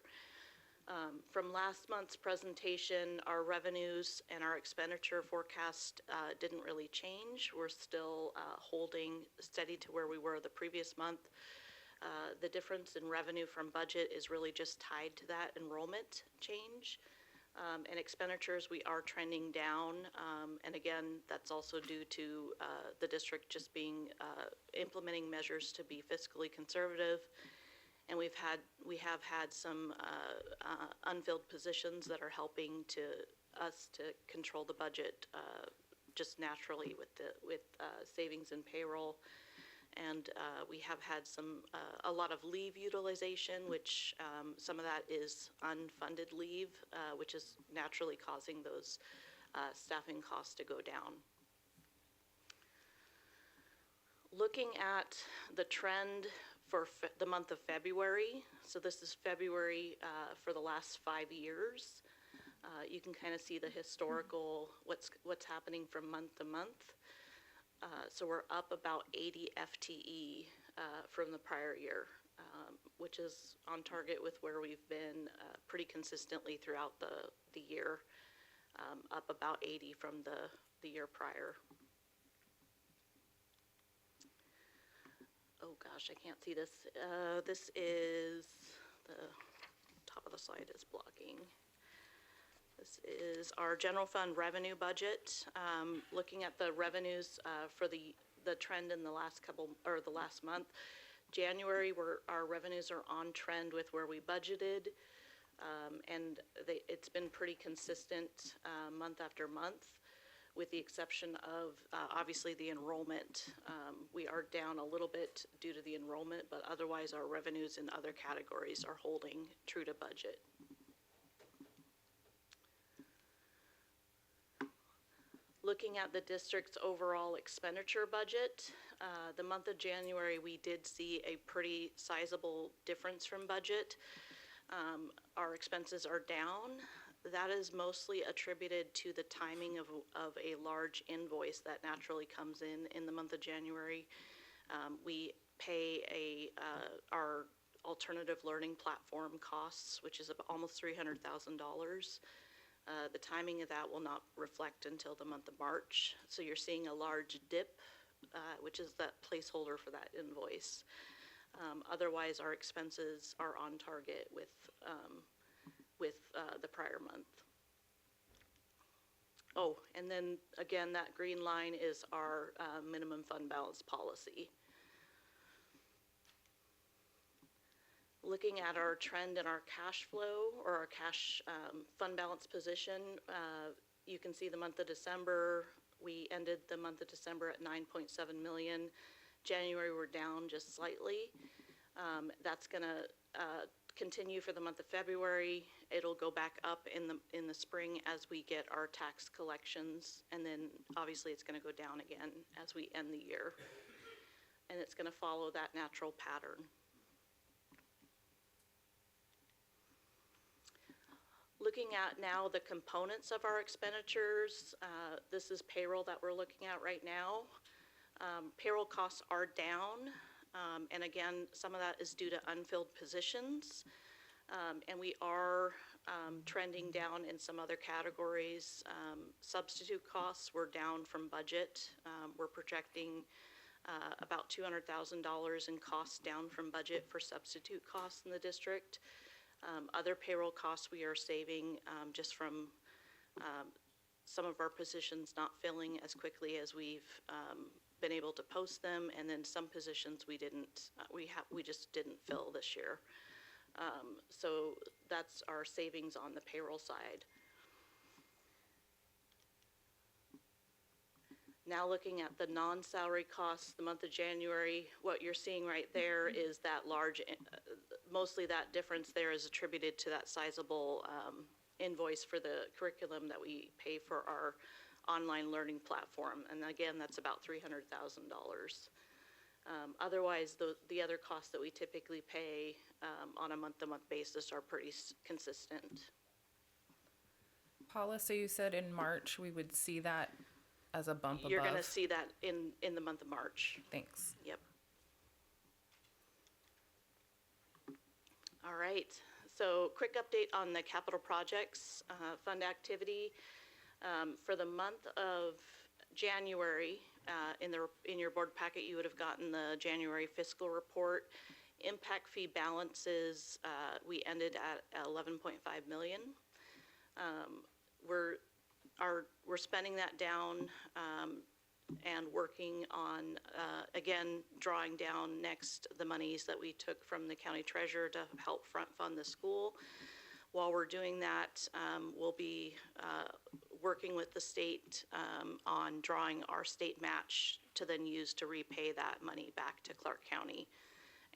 From last month's presentation, our revenues and our expenditure forecast didn't really change. We're still holding steady to where we were the previous month. The difference in revenue from budget is really just tied to that enrollment change. And expenditures, we are trending down. And again, that's also due to the district just implementing measures to be fiscally conservative. And we have had some unfilled positions that are helping us to control the budget just naturally with savings and payroll. And we have had a lot of leave utilization, which some of that is unfunded leave, which is naturally causing those staffing costs to go down. Looking at the trend for the month of February, so this is February for the last 5 years. You can kind of see the historical, what's happening from month to month. So we're up about 80 FTE from the prior year, which is on target with where we've been pretty consistently throughout the year, up about 80 from the year prior. Oh gosh, I can't see this. This is, the top of the slide is blocking. This is our general fund revenue budget. Looking at the revenues for the trend in the last month. January, our revenues are on trend with where we budgeted, and it's been pretty consistent month after month, with the exception of obviously the enrollment. We are down a little bit due to the enrollment, but otherwise our revenues in other categories are holding true to budget. Looking at the district's overall expenditure budget, the month of January, we did see a pretty sizable difference from budget. Our expenses are down. That is mostly attributed to the timing of a large invoice that naturally comes in the month of January. We pay our alternative learning platform costs, which is almost $300,000. The timing of that will not reflect until the month of March. So you're seeing a large dip, which is that placeholder for that invoice. Otherwise, our expenses are on target with the prior month. Oh, and then again, that green line is our minimum fund balance policy. Looking at our trend in our cash flow or our cash fund balance position, you can see the month of December, we ended the month of December at 9.7 million. January, we're down just slightly. That's gonna continue for the month of February. It'll go back up in the spring as we get our tax collections, and then obviously it's gonna go down again as we end the year. And it's gonna follow that natural pattern. Looking at now the components of our expenditures, this is payroll that we're looking at right now. Payroll costs are down, and again, some of that is due to unfilled positions, and we are trending down in some other categories. Substitute costs were down from budget. We're projecting about $200,000 in costs down from budget for substitute costs in the district. Other payroll costs we are saving just from some of our positions not filling as quickly as we've been able to post them, and then some positions we didn't, we just didn't fill this year. So that's our savings on the payroll side. Now looking at the non-salary costs, the month of January, what you're seeing right there is that large, mostly that difference there is attributed to that sizable invoice for the curriculum that we pay for our online learning platform. And again, that's about $300,000. Otherwise, the other costs that we typically pay on a month-to-month basis are pretty consistent. Paula, so you said in March we would see that as a bump above? You're going to see that in the month of March. Thanks. Yep. All right. So quick update on the capital projects fund activity. For the month of January, in your board packet, you would have gotten the January fiscal report. Impact fee balances, we ended at 11.5 million. We're spending that down and working on, again, drawing down next the monies that we took from the county treasurer to help front fund the school. While we're doing that, we'll be working with the state on drawing our state match to then use to repay that money back to Clark County.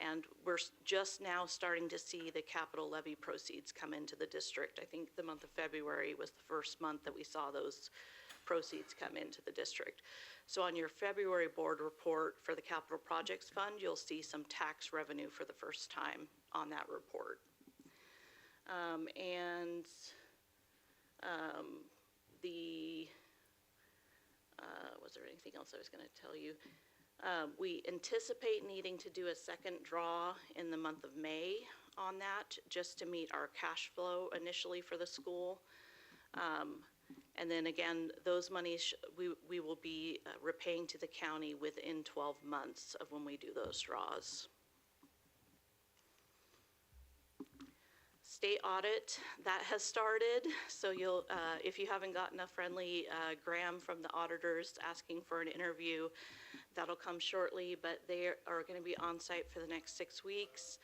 And we're just now starting to see the capital levy proceeds come into the district. I think the month of February was the first month that we saw those proceeds come into the district. So on your February board report for the Capital Projects Fund, you'll see some tax revenue for the first time on that report. Was there anything else I was going to tell you? We anticipate needing to do a second draw in the month of May on that, just to meet our cash flow initially for the school. And then again, those monies we will be repaying to the county within 12 months of when we do those draws. State audit, that has started. So you'll, if you haven't gotten a friendly gram from the auditors asking for an interview, that'll come shortly, but they are going to be on site for the next 6 weeks,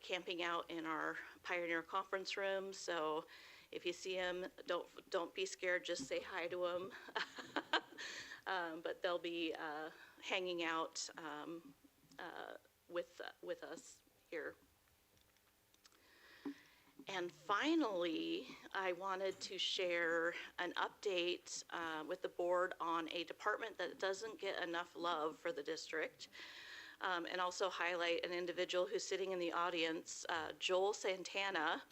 camping out in our Pioneer conference room. So if you see them, don't be scared, just say hi to them. But they'll be hanging out with us here. And finally, I wanted to share an update with the board on a department that doesn't get enough love for the district, and also highlight an individual who's sitting in the audience, Joel Santana,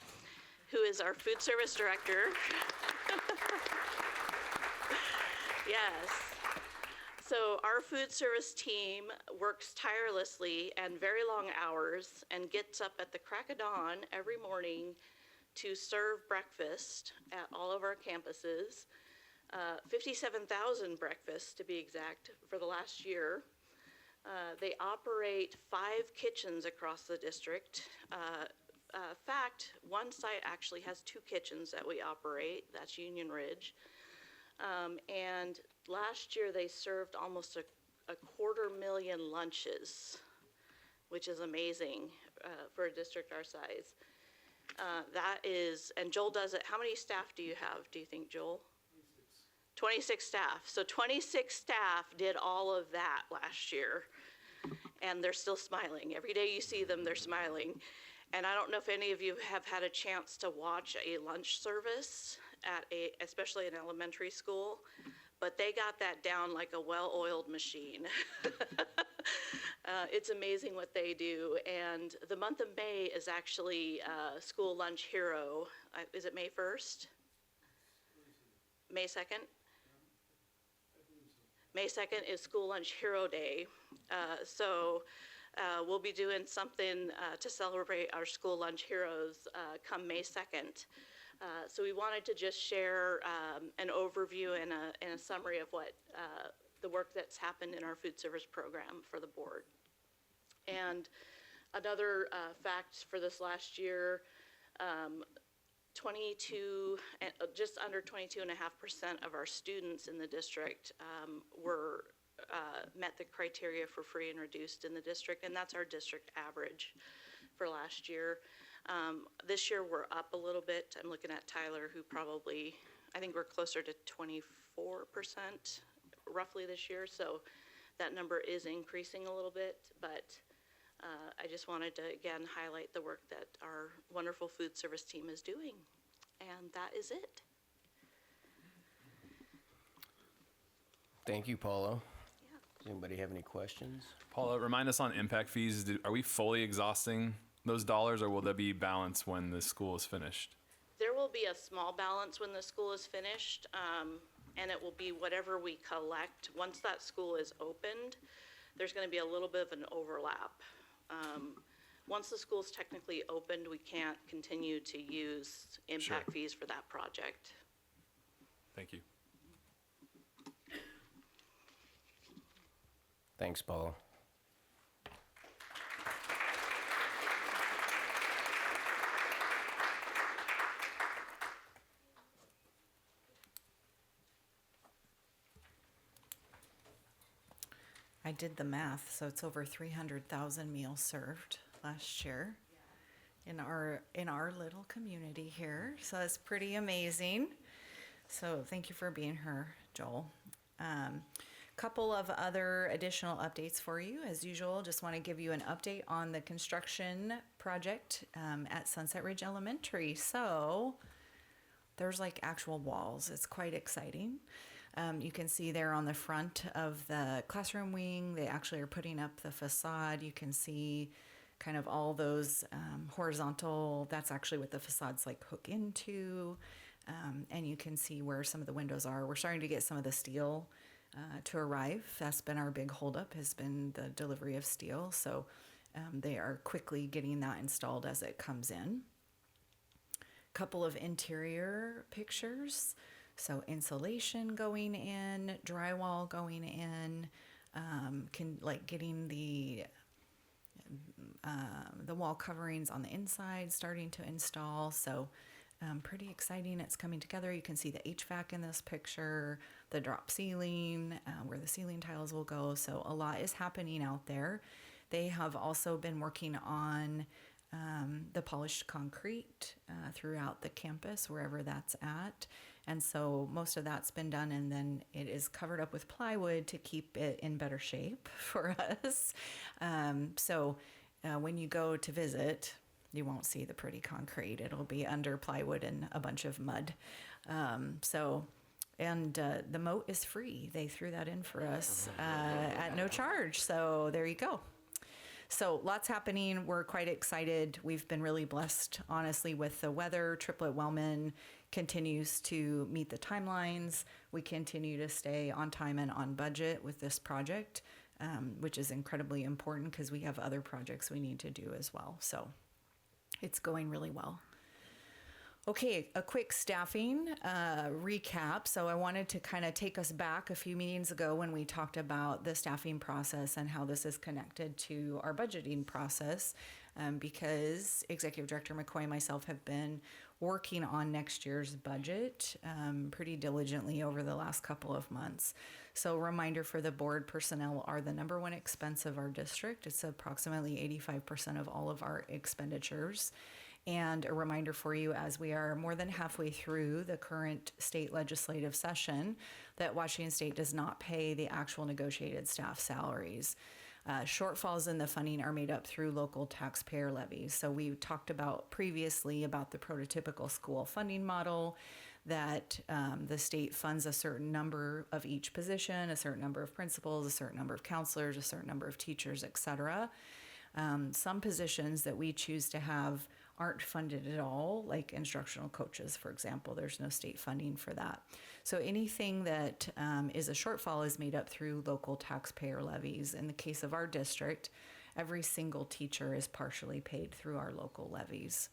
who is our food service director. Yes. So our food service team works tirelessly and very long hours and gets up at the crack of dawn every morning to serve breakfast at all of our campuses, 57,000 breakfasts to be exact for the last year. They operate 5 kitchens across the district. In fact, one site actually has 2 kitchens that we operate, that's Union Ridge. And last year they served almost a 250,000 lunches, which is amazing for a district our size. That is, and Joel does it. How many staff do you have, do you think, Joel? 26 staff. So 26 staff did all of that last year, and they're still smiling. Every day you see them, they're smiling. And I don't know if any of you have had a chance to watch a lunch service at especially in elementary school, but they got that down like a well-oiled machine. It's amazing what they do. And the month of May is actually School Lunch Hero. Is it May 1st? May 2nd? May 2nd is School Lunch Hero Day. So we'll be doing something to celebrate our school lunch heroes come May 2nd. So we wanted to just share an overview and a summary of what the work that's happened in our food service program for the board. And another fact for this last year, 22, just under 22.5% of our students in the district were met the criteria for free and reduced in the district, and that's our district average for last year. This year we're up a little bit. I'm looking at Tyler, who probably, I think we're closer to 24% roughly this year, so that number is increasing a little bit, but I just wanted to again highlight the work that our wonderful food service team is doing, and that is it. Thank you, Paula. Does anybody have any questions? Paula, remind us on impact fees. Are we fully exhausting those dollars, or will there be balance when the school is finished? There will be a small balance when the school is finished, and it will be whatever we collect. Once that school is opened, there's going to be a little bit of an overlap. Once the school's technically opened, we can't continue to use impact fees for that project. Thank you. Thanks, Paula. I did the math, so it's over 300,000 meals served last year in our little community here. So it's pretty amazing. So thank you for being here, Joel. Couple of other additional updates for you. As usual, just want to give you an update on the construction project at Sunset Ridge Elementary. So there's like actual walls. It's quite exciting. You can see there on the front of the classroom wing, they actually are putting up the facade. You can see kind of all those horizontal, that's actually what the facades like hook into. And you can see where some of the windows are. We're starting to get some of the steel to arrive. That's been our big holdup, has been the delivery of steel. So they are quickly getting that installed as it comes in. Couple of interior pictures. So insulation going in, drywall going in, getting the wall coverings on the inside starting to install. So pretty exciting. It's coming together. You can see the HVAC in this picture, the drop ceiling, where the ceiling tiles will go. So a lot is happening out there. They have also been working on the polished concrete throughout the campus, wherever that's at. And so most of that's been done, and then it is covered up with plywood to keep it in better shape for us. So when you go to visit, you won't see the pretty concrete. It'll be under plywood and a bunch of mud. The moat is free. They threw that in for us at no charge. So there you go. So lots happening. We're quite excited. We've been really blessed, honestly, with the weather. Triplet Wellman continues to meet the timelines. We continue to stay on time and on budget with this project, which is incredibly important because we have other projects we need to do as well. So it's going really well. Okay, a quick staffing recap. So I wanted to kind of take us back a few meetings ago when we talked about the staffing process and how this is connected to our budgeting process, because Executive Director McCoy and myself have been working on next year's budget pretty diligently over the last couple of months. So, reminder for the board, personnel are the number one expense of our district. It's approximately 85% of all of our expenditures. And a reminder for you, as we are more than halfway through the current state legislative session, that Washington State does not pay the actual negotiated staff salaries. Shortfalls in the funding are made up through local taxpayer levies. So we talked about previously about the prototypical school funding model, that the state funds a certain number of each position, a certain number of principals, a certain number of counselors, a certain number of teachers, et cetera. Some positions that we choose to have aren't funded at all, like instructional coaches, for example. There's no state funding for that. So anything that is a shortfall is made up through local taxpayer levies. In the case of our district, every single teacher is partially paid through our local levies.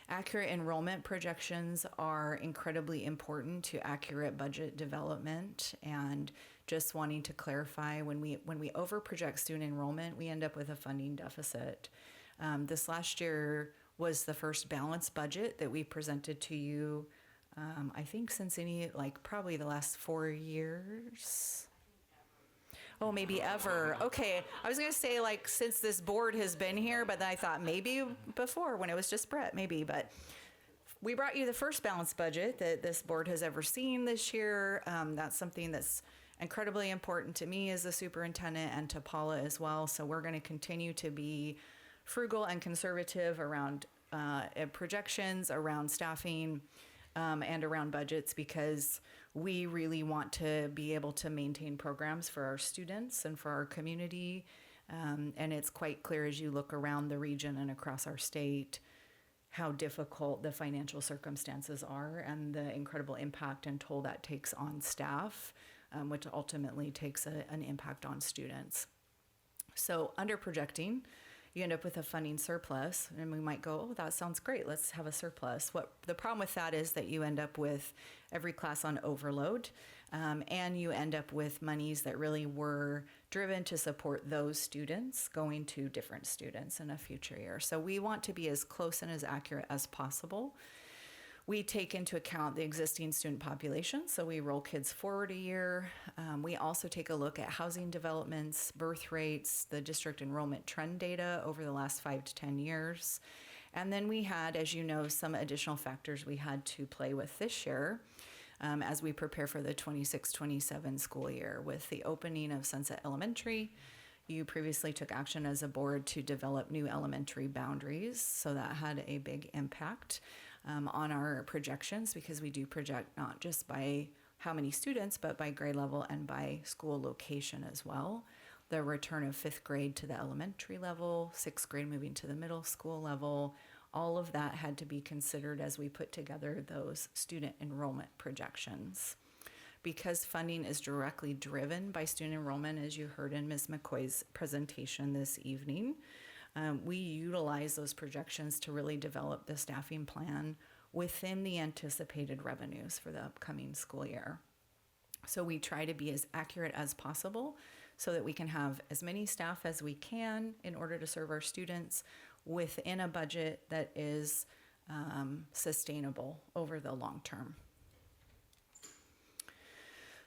Accurate enrollment projections are incredibly important to accurate budget development, and just wanting to clarify, when we overproject student enrollment, we end up with a funding deficit. This last year was the first balanced budget that we presented to you, I think since probably the last 4 years. Oh, maybe ever. Okay, I was gonna say since this board has been here, but then I thought maybe before when it was just Brett, maybe. But we brought you the first balanced budget that this board has ever seen this year. That's something that's incredibly important to me as a superintendent and to Paula as well. So we're gonna continue to be frugal and conservative around projections, around staffing, and around budgets, because we really want to be able to maintain programs for our students and for our community. And it's quite clear as you look around the region and across our state how difficult the financial circumstances are and the incredible impact and toll that takes on staff, which ultimately takes an impact on students. So under projecting, you end up with a funding surplus, and we might go, oh, that sounds great, let's have a surplus. What the problem with that is that you end up with every class on overload, and you end up with monies that really were driven to support those students going to different students in a future year. So we want to be as close and as accurate as possible. We take into account the existing student population, so we roll kids forward a year. We also take a look at housing developments, birth rates, the district enrollment trend data over the last 5 to 10 years. And then we had, as you know, some additional factors we had to play with this year as we prepare for the 26-27 school year. With the opening of Sunset Elementary, you previously took action as a board to develop new elementary boundaries, so that had a big impact on our projections, because we do project not just by how many students, but by grade level and by school location as well. The return of 5th grade to the elementary level, 6th grade moving to the middle school level, all of that had to be considered as we put together those student enrollment projections. Because funding is directly driven by student enrollment, as you heard in Ms. McCoy's presentation this evening, we utilize those projections to really develop the staffing plan within the anticipated revenues for the upcoming school year. So we try to be as accurate as possible so that we can have as many staff as we can in order to serve our students within a budget that is sustainable over the long term.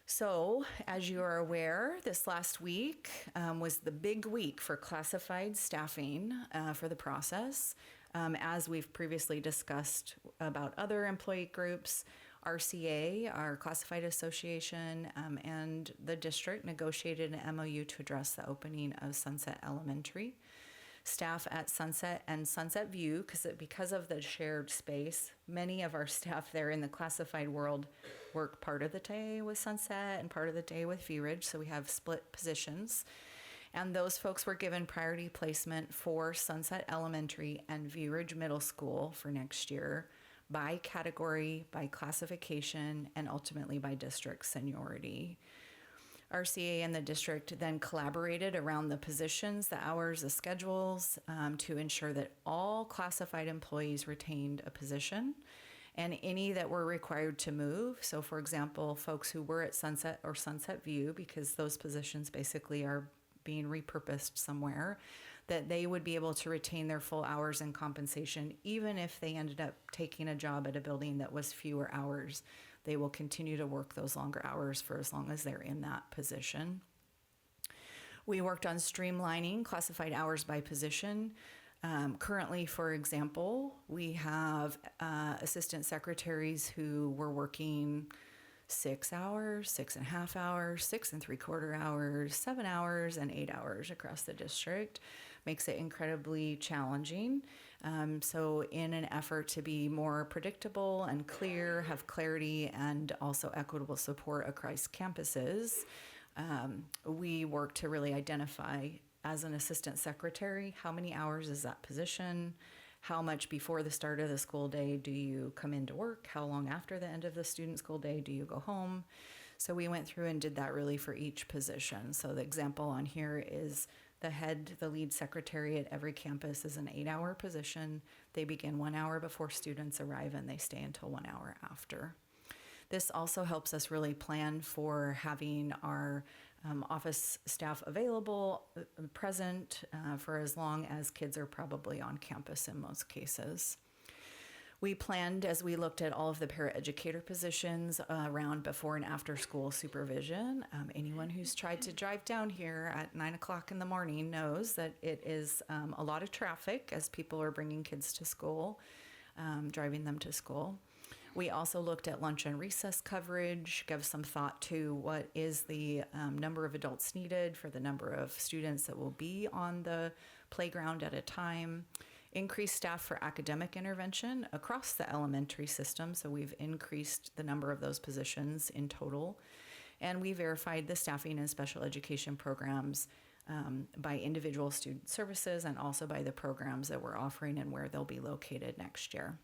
So, as you are aware, this last week was the big week for classified staffing for the process. As we've previously discussed about other employee groups, RCA, our classified association, and the district negotiated an MOU to address the opening of Sunset Elementary. Staff at Sunset and Sunset View, because of the shared space, many of our staff there in the classified world work part of the day with Sunset and part of the day with View Ridge, so we have split positions. And those folks were given priority placement for Sunset Elementary and View Ridge Middle School for next year by category, by classification, and ultimately by district seniority. RCA and the district then collaborated around the positions, the hours, the schedules, to ensure that all classified employees retained a position, and any that were required to move. So for example, folks who were at Sunset or Sunset View, because those positions basically are being repurposed somewhere, that they would be able to retain their full hours and compensation, even if they ended up taking a job at a building that was fewer hours. They will continue to work those longer hours for as long as they're in that position. We worked on streamlining classified hours by position. Currently, for example, we have assistant secretaries who were working 6 hours, 6.5 hours, 6 3/4 hours, 7 hours, and 8 hours across the district. Makes it incredibly challenging. So in an effort to be more predictable and clear, have clarity and also equitable support across campuses, we work to really identify, as an assistant secretary, how many hours is that position? How much before the start of the school day do you come into work? How long after the end of the student school day do you go home? So we went through and did that really for each position. So the example on here is the lead secretary at every campus is an 8-hour position. They begin 1 hour before students arrive and they stay until 1 hour after. This also helps us really plan for having our office staff available, present for as long as kids are probably on campus in most cases. We planned, as we looked at all of the paraeducator positions, around before and after school supervision. Anyone who's tried to drive down here at 9 o'clock in the morning knows that it is a lot of traffic as people are bringing kids to school, driving them to school. We also looked at lunch and recess coverage, gave some thought to what is the number of adults needed for the number of students that will be on the playground at a time. Increased staff for academic intervention across the elementary system, so we've increased the number of those positions in total. And we verified the staffing in special education programs by individual student services and also by the programs that we're offering and where they'll be located next year.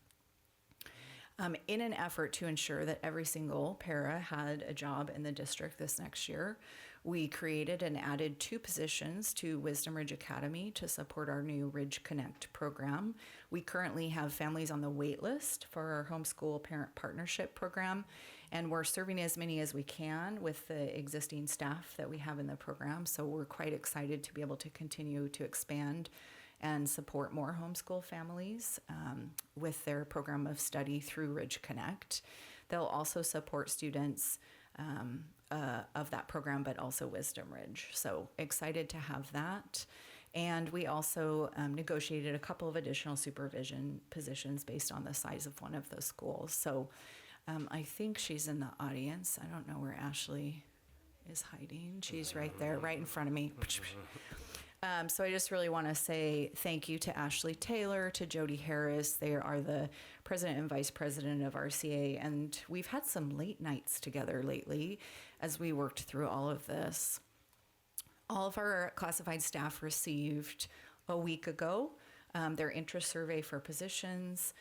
In an effort to ensure that every single para had a job in the district this next year, we created and added 2 positions to Wisdom Ridge Academy to support our new Ridge Connect program. We currently have families on the wait list for our homeschool parent partnership program, and we're serving as many as we can with the existing staff that we have in the program. So we're quite excited to be able to continue to expand and support more homeschool families with their program of study through Ridge Connect. They'll also support students of that program, but also Wisdom Ridge. So excited to have that. And we also negotiated a couple of additional supervision positions based on the size of one of the schools. So I think she's in the audience. I don't know where Ashley is hiding. She's right there, right in front of me. So I just really want to say thank you to Ashley Taylor, to Jody Harris. They are the president and vice president of RCA, and we've had some late nights together lately as we worked through all of this. All of our classified staff received a week ago their interest survey for positions,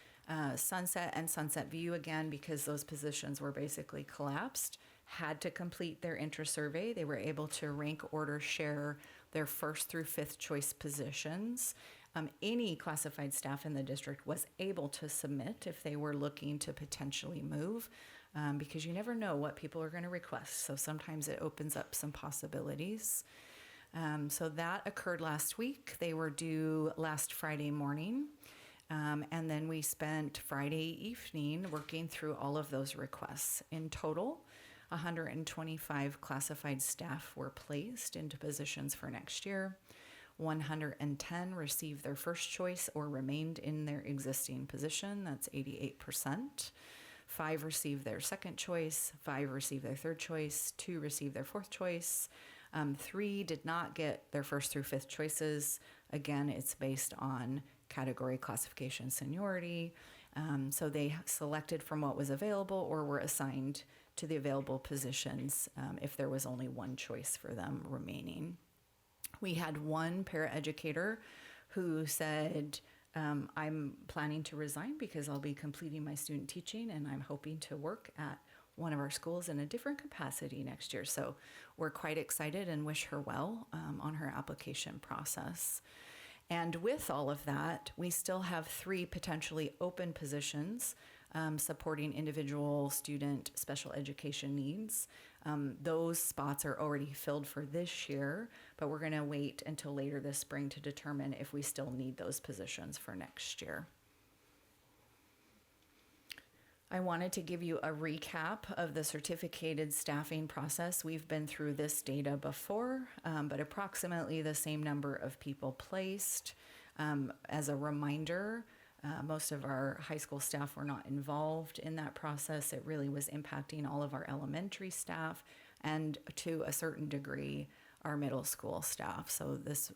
Sunset and Sunset View, again, because those positions were basically collapsed, had to complete their interest survey. They were able to rank, order, share their 1st through 5th choice positions. Any classified staff in the district was able to submit if they were looking to potentially move, because you never know what people are going to request. So sometimes it opens up some possibilities. So that occurred last week. They were due last Friday morning. And then we spent Friday evening working through all of those requests. In total, 125 classified staff were placed into positions for next year. 110 received their first choice or remained in their existing position. That's 88%. 5 received their second choice. 5 received their third choice. 2 received their fourth choice. 3 did not get their 1st through 5th choices. Again, it's based on category, classification, seniority. So they selected from what was available or were assigned to the available positions if there was only one choice for them remaining. We had one paraeducator who said, I'm planning to resign because I'll be completing my student teaching and I'm hoping to work at one of our schools in a different capacity next year. So we're quite excited and wish her well on her application process. And with all of that, we still have 3 potentially open positions supporting individual student special education needs. Those spots are already filled for this year, but we're going to wait until later this spring to determine if we still need those positions for next year. I wanted to give you a recap of the certificated staffing process. We've been through this data before, but approximately the same number of people placed. As a reminder, most of our high school staff were not involved in that process. It really was impacting all of our elementary staff and, to a certain degree, our middle school staff. So this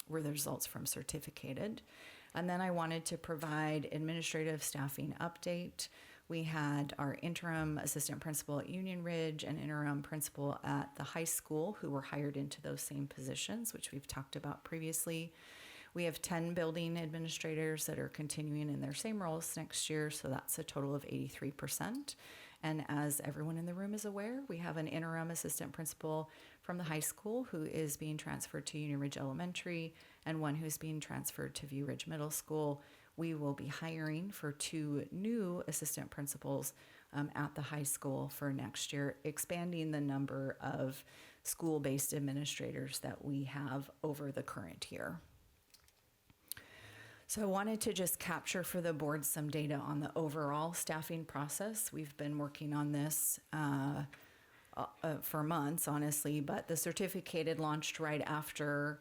were the results from certificated. And then I wanted to provide administrative staffing update. We had our interim assistant principal at Union Ridge and interim principal at the high school who were hired into those same positions, which we've talked about previously. We have 10 building administrators that are continuing in their same roles next year, so that's a total of 83%. And as everyone in the room is aware, we have an interim assistant principal from the high school who is being transferred to Union Ridge Elementary and one who's being transferred to View Ridge Middle School. We will be hiring for 2 new assistant principals at the high school for next year, expanding the number of school-based administrators that we have over the current year. So I wanted to just capture for the board some data on the overall staffing process. We've been working on this for months, honestly, but the certificated launched right after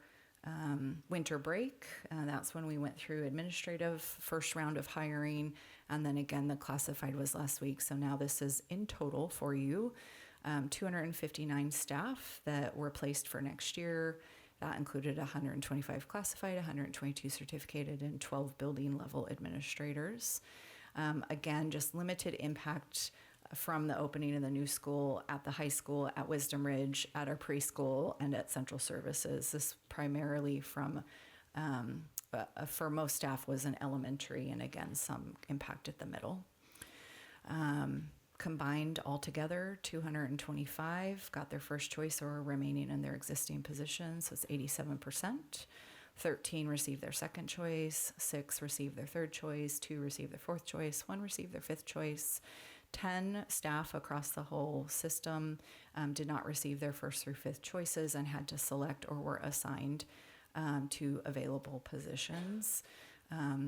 winter break. That's when we went through administrative first round of hiring, and then again the classified was last week. So now this is in total for you 259 staff that were placed for next year. That included 125 classified, 122 certificated, and 12 building level administrators. Again, just limited impact from the opening of the new school at the high school, at Wisdom Ridge, at our preschool, and at Central Services. This primarily from, for most staff, was an elementary, and again, some impact at the middle. Combined altogether, 225 got their first choice or are remaining in their existing positions, so it's 87%. 13 received their second choice, 6 received their third choice, 2 received their fourth choice, 1 received their fifth choice. 10 staff across the whole system did not receive their first through fifth choices and had to select or were assigned to available positions.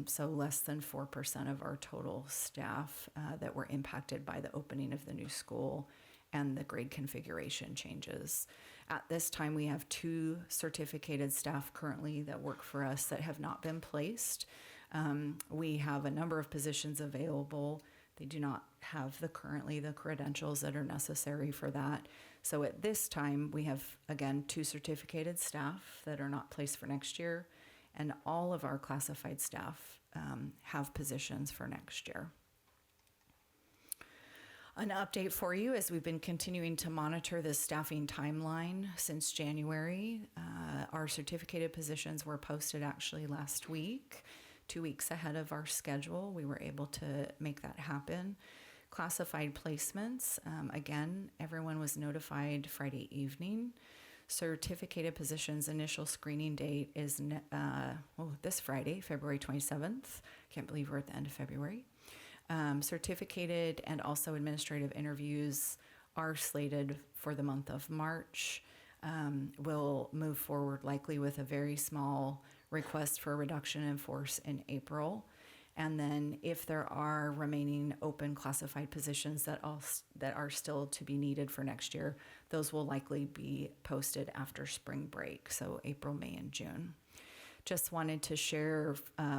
So less than 4% of our total staff that were impacted by the opening of the new school and the grade configuration changes. At this time, we have 2 certificated staff currently that work for us that have not been placed. We have a number of positions available. They do not have currently the credentials that are necessary for that. So at this time, we have, again, 2 certificated staff that are not placed for next year, and all of our classified staff have positions for next year. An update for you as we've been continuing to monitor the staffing timeline since January. Our certificated positions were posted actually last week, 2 weeks ahead of our schedule. We were able to make that happen. Classified placements, again, everyone was notified Friday evening. Certificated positions initial screening date is this Friday, February 27th. Can't believe we're at the end of February. Certificated and also administrative interviews are slated for the month of March. We'll move forward likely with a very small request for a reduction in force in April. And then if there are remaining open classified positions that are still to be needed for next year, those will likely be posted after spring break, so April, May, and June. Just wanted to share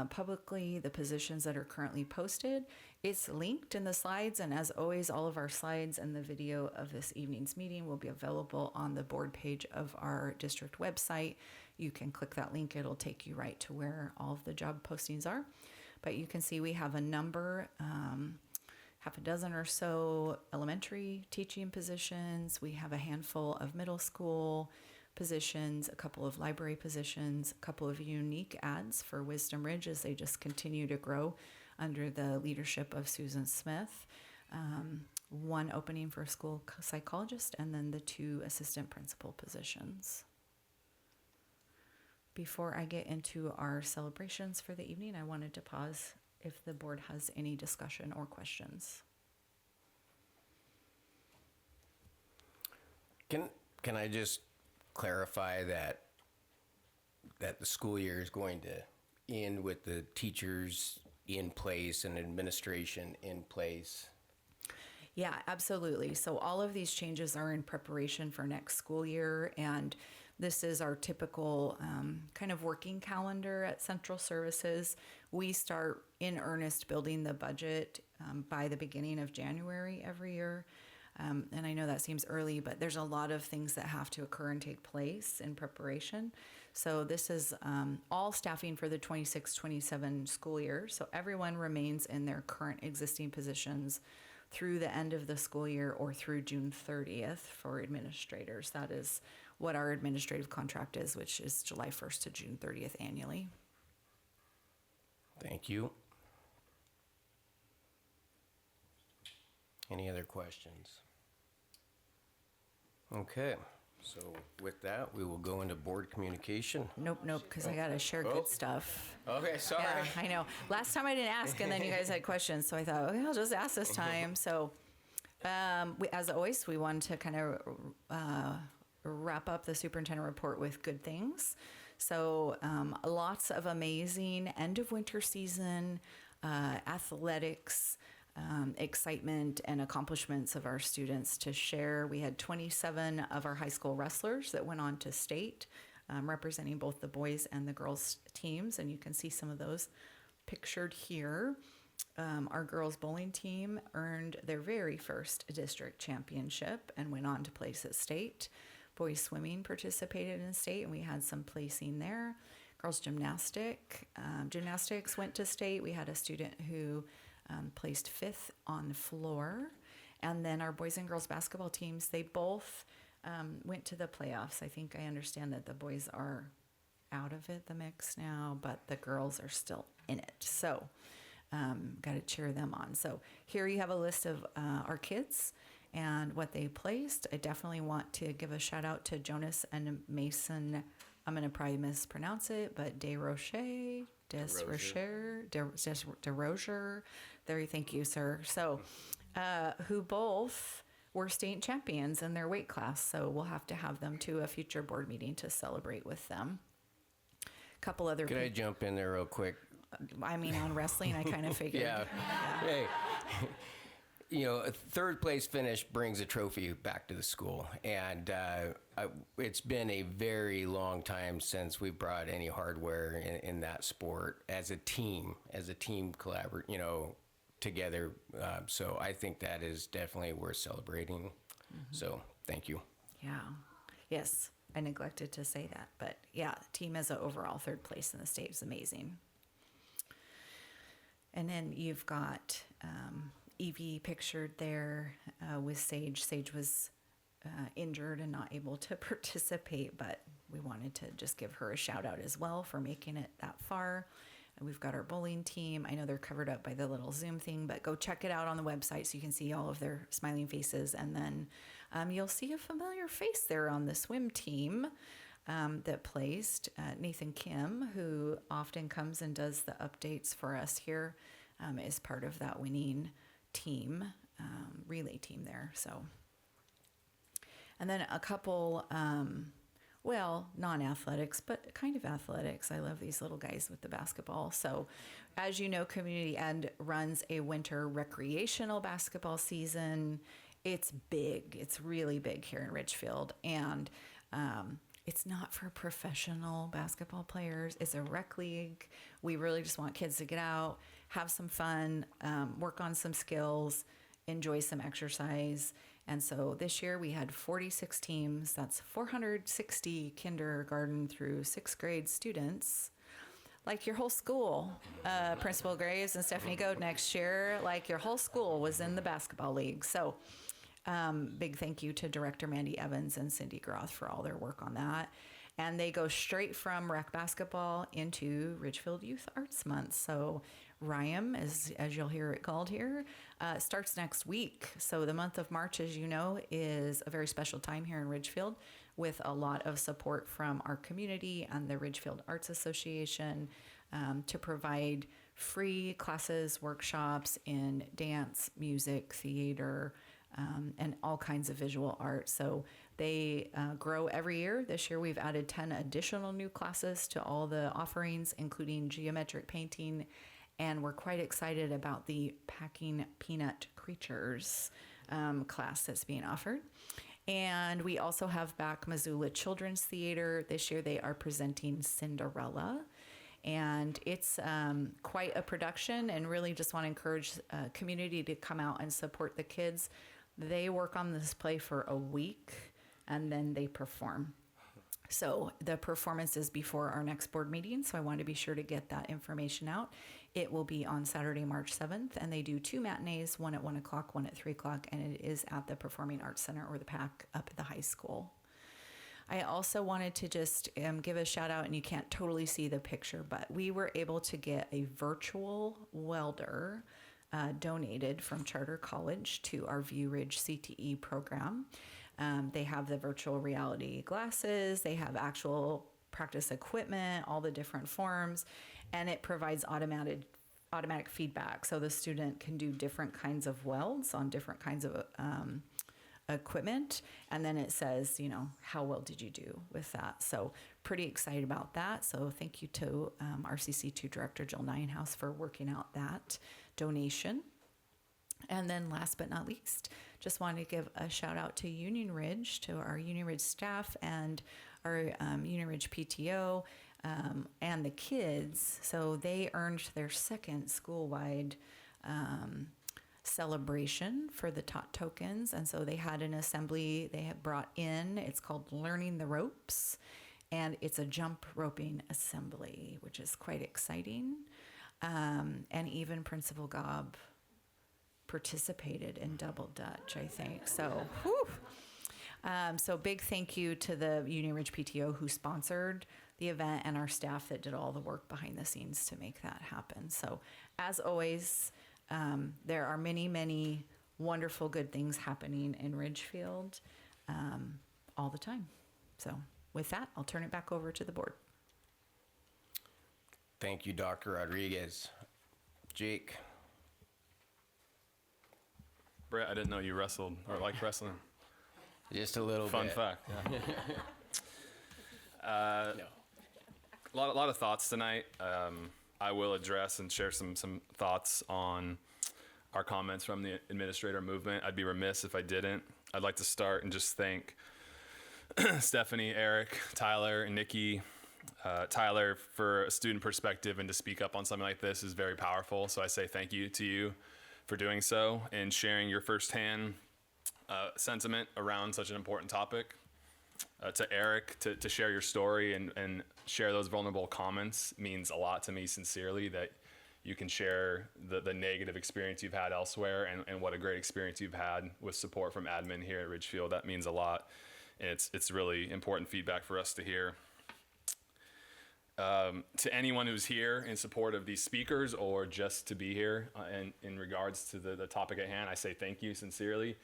publicly the positions that are currently posted. It's linked in the slides, and as always, all of our slides and the video of this evening's meeting will be available on the board page of our district website. You can click that link. It'll take you right to where all of the job postings are. But you can see we have a number, half a dozen or so elementary teaching positions. We have a handful of middle school positions, a couple of library positions, a couple of unique ads for Wisdom Ridge as they just continue to grow under the leadership of Susan Smith. 1 opening for a school psychologist, and then the 2 assistant principal positions. Before I get into our celebrations for the evening, I wanted to pause if the board has any discussion or questions. Can I just clarify that the school year is going to end with the teachers in place and administration in place? Yeah, absolutely. So all of these changes are in preparation for next school year, and this is our typical kind of working calendar at Central Services. We start in earnest building the budget by the beginning of January every year. And I know that seems early, but there's a lot of things that have to occur and take place in preparation. So this is all staffing for the 26-27 school year. So everyone remains in their current existing positions through the end of the school year or through June 30th for administrators. That is what our administrative contract is, which is July 1st to June 30th annually. Thank you. Any other questions? Okay, so with that, we will go into board communication. Nope, because I got to share good stuff. Okay, sorry. Yeah, I know. Last time I didn't ask, and then you guys had questions, so I thought, okay, I'll just ask this time. So, as always, we wanted to kind of wrap up the superintendent report with good things. So, lots of amazing end of winter season athletics, excitement and accomplishments of our students to share. We had 27 of our high school wrestlers that went on to state, representing both the boys and the girls teams, and you can see some of those pictured here. Our girls bowling team earned their very first district championship and went on to place at state. Boys swimming participated in state, and we had some placing there. Girls gymnastics went to state. We had a student who placed 5th on the floor. And then our boys and girls basketball teams, they both went to the playoffs. I think I understand that the boys are out of the mix now, but the girls are still in it. So got to cheer them on. So here you have a list of our kids and what they placed. I definitely want to give a shout out to Jonas and Mason. I'm going to probably mispronounce it, but DeRocher. There, thank you, sir. So, who both were state champions in their weight class. So we'll have to have them to a future board meeting to celebrate with them. A couple other. Can I jump in there real quick? I mean, on wrestling, I kind of figured. Yeah. Hey. You know, a third place finish brings a trophy back to the school, and it's been a very long time since we brought any hardware in that sport as a team collaborate, together. So I think that is definitely worth celebrating. Mm-hmm. So thank you. Yeah. Yes, I neglected to say that, but yeah, team as an overall third place in the state is amazing. And then you've got Evie pictured there with Sage. Sage was injured and not able to participate, but we wanted to just give her a shout out as well for making it that far. And we've got our bowling team. I know they're covered up by the little Zoom thing, but go check it out on the website so you can see all of their smiling faces. And then you'll see a familiar face there on the swim team that placed. Nathan Kim, who often comes and does the updates for us here, is part of that winning team, relay team there. So, and then a couple, non-athletics, but kind of athletics. I love these little guys with the basketball. So, as you know, Community Ed runs a winter recreational basketball season. It's big. It's really big here in Ridgefield. And it's not for professional basketball players. It's a rec league. We really just want kids to get out, have some fun, work on some skills, enjoy some exercise. And so this year we had 46 teams. That's 460 kindergarten through 6th grade students. Like your whole school, Principal Graves and Stephanie Goad next year, like your whole school was in the basketball league. So big thank you to Director Mandy Evans and Cindy Groth for all their work on that. And they go straight from rec basketball into Ridgefield Youth Arts Month. So RYAM, as you'll hear it called here, starts next week. So the month of March, as you know, is a very special time here in Ridgefield with a lot of support from our community and the Ridgefield Arts Association to provide free classes, workshops in dance, music, theater, and all kinds of visual art. So they grow every year. This year we've added 10 additional new classes to all the offerings, including geometric painting, and we're quite excited about the Packing Peanut Creatures class that's being offered. And we also have back Missoula Children's Theater. This year they are presenting Cinderella. And it's quite a production, and really just want to encourage community to come out and support the kids. They work on this play for a week and then they perform. So the performance is before our next board meeting, so I want to be sure to get that information out. It will be on Saturday, March 7th, and they do 2 matinees, one at 1 o'clock, one at 3 o'clock, and it is at the Performing Arts Center, or the PAC, up at the high school. I also wanted to just give a shout out, and you can't totally see the picture, but we were able to get a virtual welder donated from Charter College to our View Ridge CTE program. They have the virtual reality glasses, they have actual practice equipment, all the different forms, and it provides automatic feedback. So the student can do different kinds of welds on different kinds of equipment, and then it says, you know, how well did you do with that? So pretty excited about that. So thank you to RCC2 Director Jill Nienhouse for working out that donation. And then last but not least, just wanted to give a shout out to Union Ridge, to our Union Ridge staff and our Union Ridge PTO and the kids. So they earned their second school-wide celebration for the tot tokens, and so they had an assembly they had brought in. It's called Learning the Ropes, and it's a jump roping assembly, which is quite exciting. And even Principal Gobb participated in Double Dutch, I think. So, whew. So big thank you to the Union Ridge PTO who sponsored the event, and our staff that did all the work behind the scenes to make that happen. So as always, there are many, many wonderful good things happening in Ridgefield all the time. So with that, I'll turn it back over to the board. Thank you, Dr. Rodriguez. Jake. Brett, I didn't know you wrestled or liked wrestling. Just a little Fun bit. fact. Yeah. A lot of thoughts tonight. I will address and share some thoughts on our comments from the administrator movement. I'd be remiss if I didn't. I'd like to start and just thank Stephanie, Eric, Tyler, and Nikki. Tyler, for a student perspective and to speak up on something like this is very powerful. So I say thank you to you for doing so and sharing your firsthand sentiment around such an important topic. To Eric, to share your story and share those vulnerable comments means a lot to me, sincerely, that you can share the negative experience you've had elsewhere and what a great experience you've had with support from admin here at Ridgefield. That means a lot, and it's really important feedback for us to hear. To anyone who's here in support of these speakers or just to be here in regards to the topic at hand, I say thank you sincerely.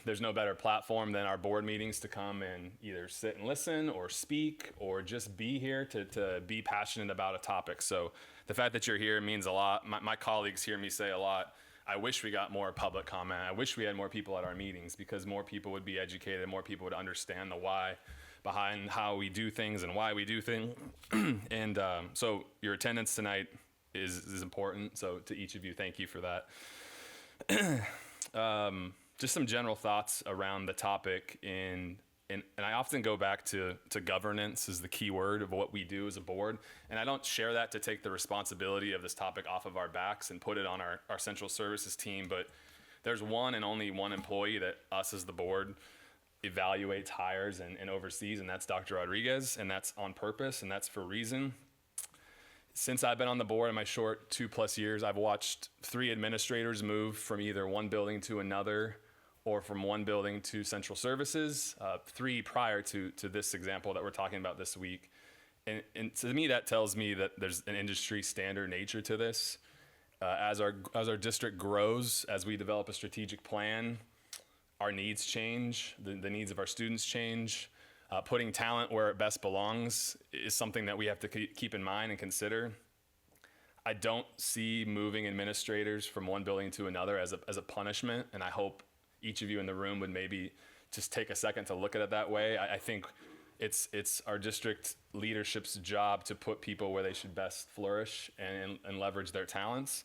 There's no better platform than our board meetings to come and either sit and listen or speak or just be here to be passionate about a topic. So the fact that you're here means a lot. My colleagues hear me say a lot, I wish we got more public comment. I wish we had more people at our meetings, because more people would be educated, more people would understand the why behind how we do things and why we do things. And so your attendance tonight is important. So to each of you, thank you for that. Just some general thoughts around the topic, and I often go back to governance as the key word of what we do as a board. And I don't share that to take the responsibility of this topic off of our backs and put it on our central services team, but there's one and only one employee that us as the board evaluates, hires, and oversees, and that's Dr. Rodriguez, and that's on purpose, and that's for a reason. Since I've been on the board in my short 2+ years, I've watched 3 administrators move from either one building to another or from one building to central services, 3 prior to this example that we're talking about this week. And to me, that tells me that there's an industry standard nature to this. As our district grows, as we develop a strategic plan, our needs change, the needs of our students change. Putting talent where it best belongs is something that we have to keep in mind and consider. I don't see moving administrators from one building to another as a punishment, and I hope each of you in the room would maybe just take a second to look at it that way. I think it's our district leadership's job to put people where they should best flourish and leverage their talents.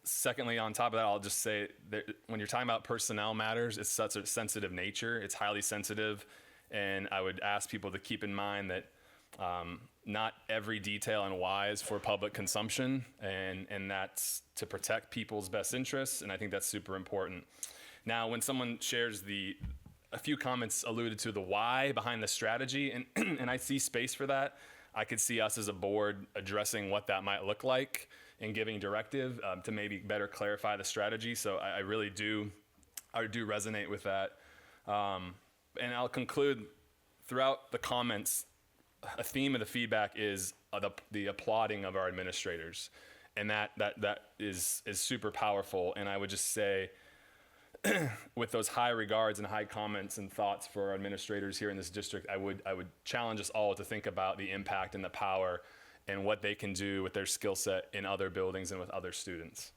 Secondly, on top of that, I'll just say that when you're talking about personnel matters, it's such a sensitive nature. It's highly sensitive, and I would ask people to keep in mind that not every detail and why is for public consumption, and that's to protect people's best interests, and I think that's super important. Now, when someone shares a few comments alluded to the why behind the strategy, and I see space for that. I could see us as a board addressing what that might look like and giving directive to maybe better clarify the strategy. So I really do resonate with that. And I'll conclude throughout the comments, a theme of the feedback is the applauding of our administrators. And that is super powerful. And I would just say, with those high regards and high comments and thoughts for our administrators here in this district, I would challenge us all to think about the impact and the power and what they can do with their skill set in other buildings and with other students.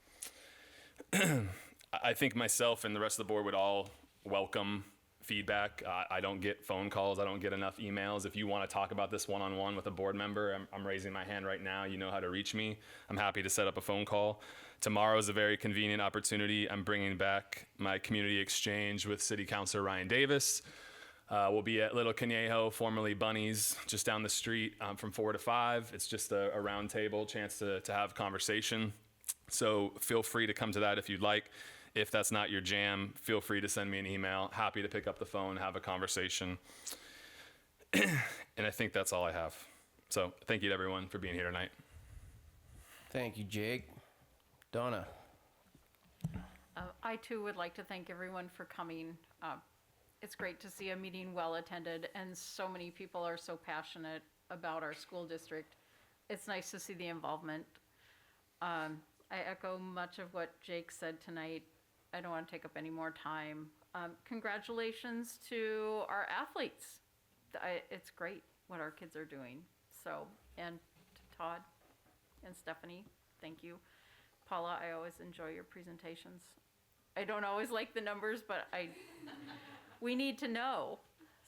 I think myself and the rest of the board would all welcome feedback. I don't get phone calls. I don't get enough emails. If you want to talk about this one-on-one with a board member, I'm raising my hand right now. You know how to reach me. I'm happy to set up a phone call. Tomorrow is a very convenient opportunity. I'm bringing back my community exchange with City Councilor Ryan Davis. We'll be at Little Conejo, formerly Bunny's, just down the street from 4 to 5. It's just a round table, chance to have conversation. So feel free to come to that if you'd like. If that's not your jam, feel free to send me an email. Happy to pick up the phone, have a conversation. And I think that's all I have. So thank you to everyone for being here tonight. Thank you, Jake. Donna. I too would like to thank everyone for coming. It's great to see a meeting well attended, and so many people are so passionate about our school district. It's nice to see the involvement. I echo much of what Jake said tonight. I don't want to take up any more time. Congratulations to our athletes. It's great what our kids are doing. So, and to Todd and Stephanie, thank you. Paula, I always enjoy your presentations. I don't always like the numbers, but we need to know.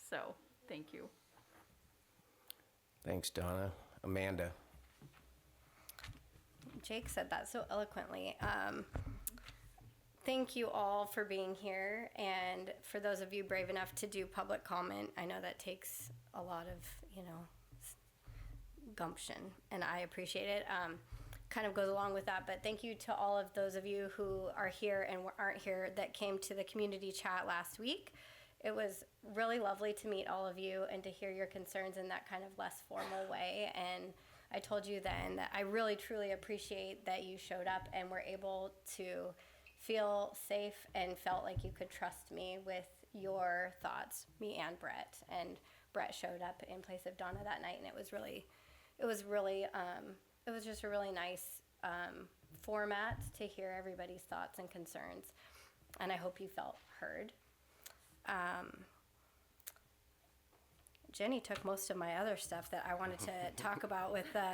So, thank you. Thanks, Donna. Amanda. Jake said that so eloquently. Thank you all for being here, and for those of you brave enough to do public comment. I know that takes a lot of, gumption, and I appreciate it. Kind of goes along with that, but thank you to all of those of you who are here and aren't here that came to the community chat last week. It was really lovely to meet all of you and to hear your concerns in that kind of less formal way. And I told you then that I really truly appreciate that you showed up and were able to feel safe and felt like you could trust me with your thoughts, me and Brett. And Brett showed up in place of Donna that night, and it was just a really nice format to hear everybody's thoughts and concerns, and I hope you felt heard. Jenny took most of my other stuff that I wanted to talk about with the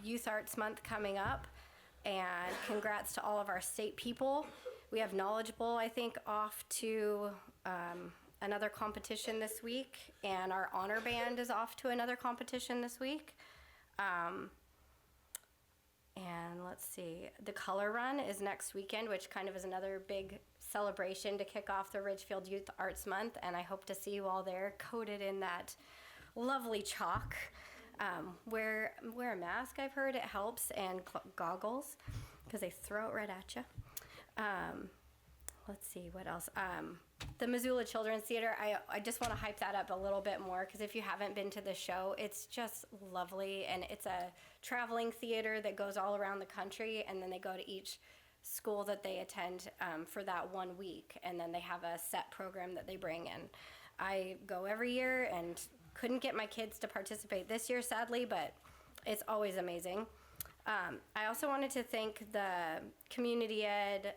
Youth Arts Month coming up, and congrats to all of our state people. We have Knowledgeable, I think, off to another competition this week, and our honor band is off to another competition this week. And let's see, the Color Run is next weekend, which kind of is another big celebration to kick off the Ridgefield Youth Arts Month, and I hope to see you all there, coated in that lovely chalk. Wear a mask, I've heard it helps, and goggles, because they throw it right at you. Let's see, what else? The Missoula Children's Theater, I just want to hype that up a little bit more, because if you haven't been to the show, it's just lovely, and it's a traveling theater that goes all around the country, and then they go to each school that they attend for that 1 week, and then they have a set program that they bring in. I go every year, and couldn't get my kids to participate this year, sadly, but it's always amazing. I also wanted to thank the community ed,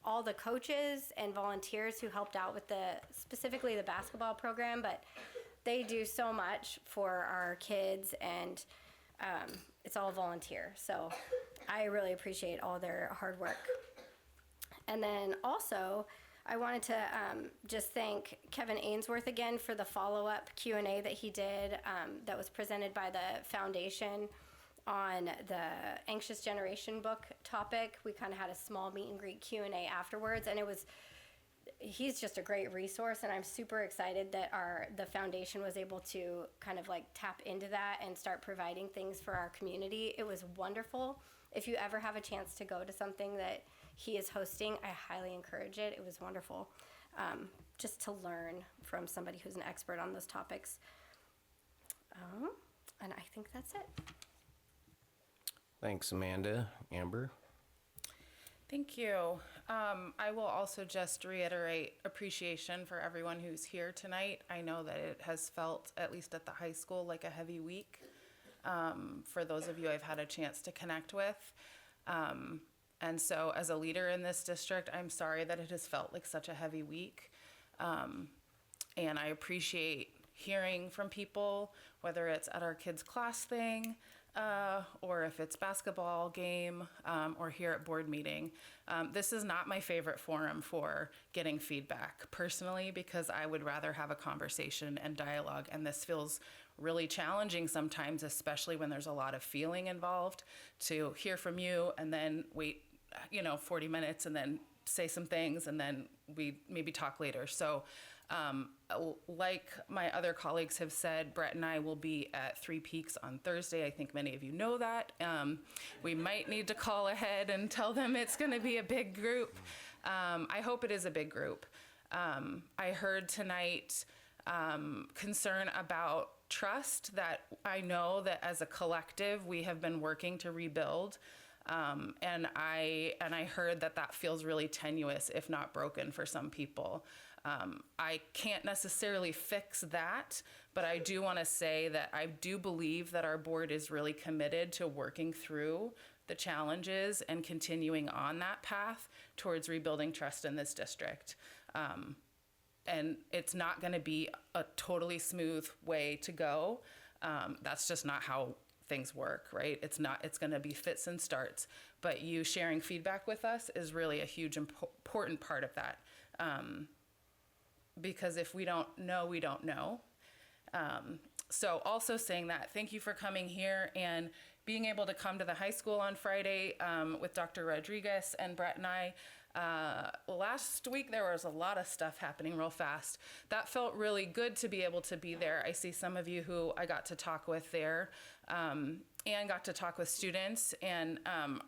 all the coaches and volunteers who helped out with specifically the basketball program, but they do so much for our kids, and it's all volunteer. So I really appreciate all their hard work. And then also, I wanted to just thank Kevin Ainsworth again for the follow-up Q&A that he did that was presented by the foundation on the Anxious Generation book topic. We kind of had a small meet and greet Q&A afterwards, and he's just a great resource, and I'm super excited that the foundation was able to kind of like tap into that and start providing things for our community. It was wonderful. If you ever have a chance to go to something that he is hosting, I highly encourage it. It was wonderful just to learn from somebody who's an expert on those topics. And I think that's it. Thanks, Amanda. Amber? Thank you. I will also just reiterate appreciation for everyone who's here tonight. I know that it has felt, at least at the high school, like a heavy week for those of you I've had a chance to connect with. And so as a leader in this district, I'm sorry that it has felt like such a heavy week. And I appreciate hearing from people, whether it's at our kids' class thing, or if it's basketball game, or here at board meeting. This is not my favorite forum for getting feedback personally, because I would rather have a conversation and dialogue, and this feels really challenging sometimes, especially when there's a lot of feeling involved, to hear from you and then wait 40 minutes and then say some things and then we maybe talk later. So like my other colleagues have said, Brett and I will be at Three Peaks on Thursday. I think many of you know that. We might need to call ahead and tell them it's going to be a big group. I hope it is a big group. I heard tonight concern about trust that I know that as a collective we have been working to rebuild. And I heard that feels really tenuous, if not broken, for some people. I can't necessarily fix that, but I do want to say that I do believe that our board is really committed to working through the challenges and continuing on that path towards rebuilding trust in this district. And it's not going to be a totally smooth way to go. That's just not how things work, right? It's going to be fits and starts, but you sharing feedback with us is really a huge important part of that. Because if we don't know, we don't know. So also saying that, thank you for coming here and being able to come to the high school on Friday with Dr. Rodriguez and Brett and I. Last week there was a lot of stuff happening real fast. That felt really good to be able to be there. I see some of you who I got to talk with there and got to talk with students, and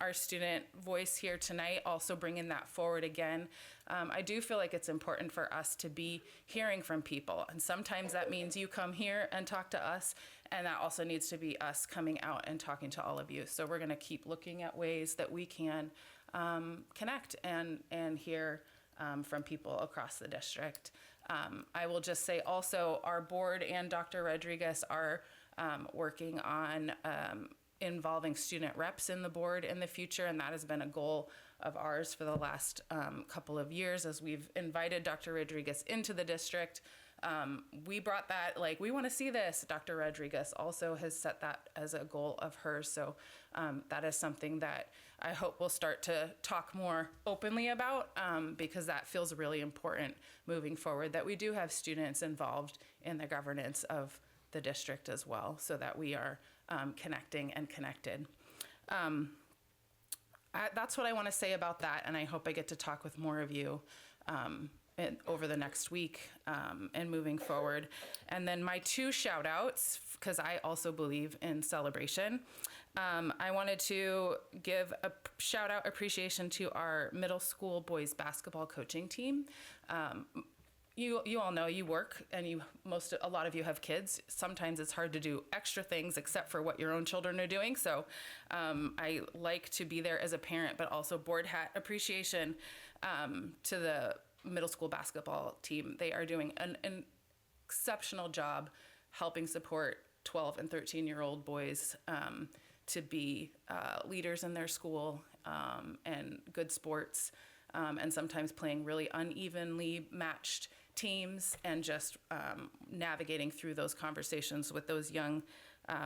our student voice here tonight also bringing that forward again. I do feel like it's important for us to be hearing from people, and sometimes that means you come here and talk to us, and that also needs to be us coming out and talking to all of you. So we're going to keep looking at ways that we can connect and hear from people across the district. I will just say also our board and Dr. Rodriguez are working on involving student reps in the board in the future, and that has been a goal of ours for the last couple of years as we've invited Dr. Rodriguez into the district. We brought that, like, we want to see this. Dr. Rodriguez also has set that as a goal of hers, so that is something that I hope we'll start to talk more openly about, because that feels really important moving forward, that we do have students involved in the governance of the district as well, so that we are connecting and connected. That's what I want to say about that, and I hope I get to talk with more of you over the next week and moving forward. And then my two shout outs, because I also believe in celebration. I wanted to give a shout out appreciation to our middle school boys basketball coaching team. You all know you work, and a lot of you have kids. Sometimes it's hard to do extra things except for what your own children are doing. So I like to be there as a parent, but also board hat appreciation to the middle school basketball team. They are doing an exceptional job helping support 12 and 13-year-old boys to be leaders in their school and good sports, and sometimes playing really unevenly matched teams, and just navigating through those conversations with those young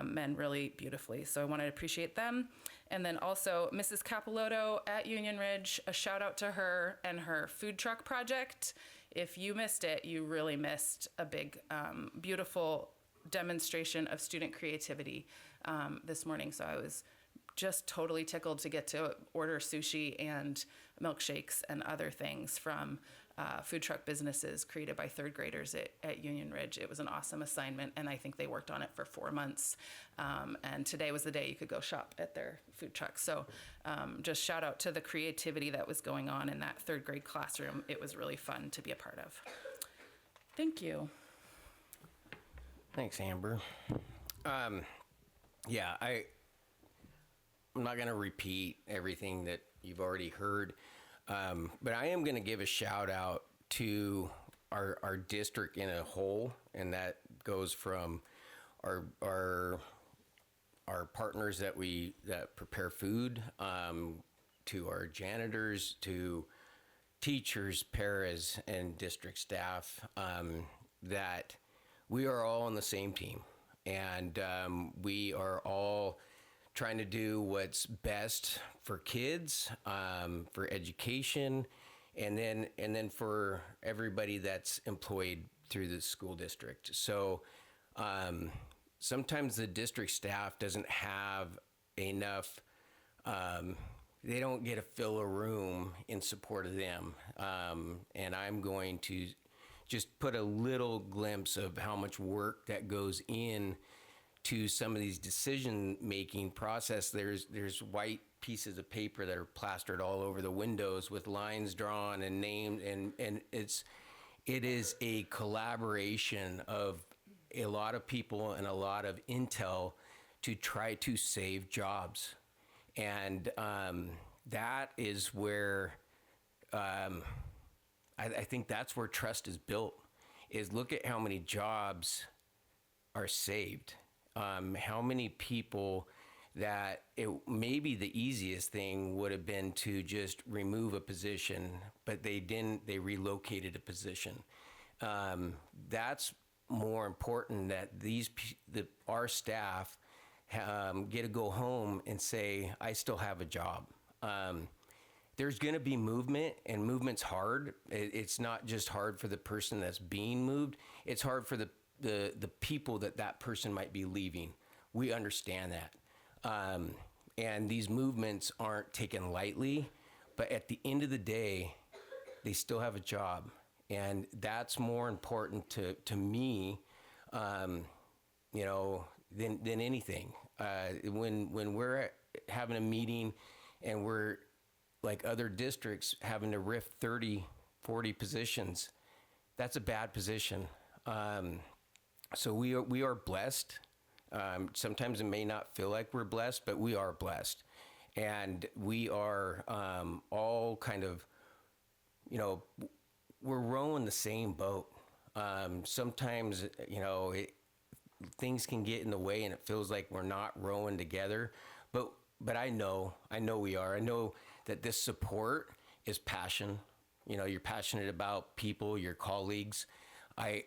men really beautifully. So I wanted to appreciate them. And then also Mrs. Capilotto at Union Ridge, a shout out to her and her food truck project. If you missed it, you really missed a big, beautiful demonstration of student creativity this morning. So I was just totally tickled to get to order sushi and milkshakes and other things from food truck businesses created by third graders at Union Ridge. It was an awesome assignment, and I think they worked on it for 4 months. And today was the day you could go shop at their food truck. So just shout out to the creativity that was going on in that third grade classroom. It was really fun to be a part of. Thank you. Thanks, Amber. Yeah, I'm not going to repeat everything that you've already heard, but I am going to give a shout out to our district in a whole, and that goes from our partners that prepare food, to our janitors, to teachers, paras, and district staff, that we are all on the same team, and we are all trying to do what's best for kids, for education, and then for everybody that's employed through the school district. So sometimes the district staff doesn't have enough, they don't get to fill a room in support of them. And I'm going to just put a little glimpse of how much work that goes in to some of these decision-making process. There's white pieces of paper that are plastered all over the windows with lines drawn and named, and it is a collaboration of a lot of people and a lot of intel to try to save jobs. And that is where I think that's where trust is built, is look at how many jobs are saved. How many people that it maybe the easiest thing would have been to just remove a position, but they didn't, they relocated a position. That's more important, that our staff get to go home and say, I still have a job. There's going to be movement, and movement's hard. It's not just hard for the person that's being moved. It's hard for the people that person might be leaving. We understand that. And these movements aren't taken lightly, but at the end of the day, they still have a job. And that's more important to me, you know, than anything. When we're having a meeting and we're, like other districts, having to RIF 30, 40 positions, that's a bad position. So we are blessed. Sometimes it may not feel like we're blessed, but we are blessed. And we are all kind of, you know, we're rowing the same boat. Sometimes, you know, things can get in the way and it feels like we're not rowing together. But I know we are. I know that this support is passion. You know, you're passionate about people, your colleagues. I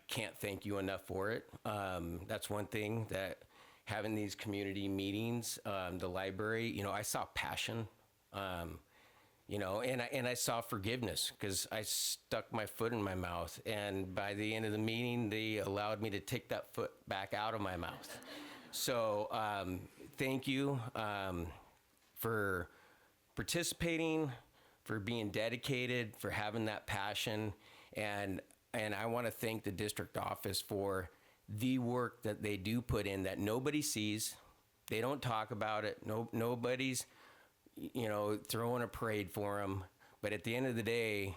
can't thank you enough for it. That's one thing, that having these community meetings, the library, you know, I saw passion, you know, and I saw forgiveness, because I stuck my foot in my mouth, and by the end of the meeting, they allowed me to take that foot back out of my mouth. So thank you for participating, for being dedicated, for having that passion, and I want to thank the district office for the work that they do put in that nobody sees. They don't talk about it. Nobody's, you know, throwing a parade for them. But at the end of the day,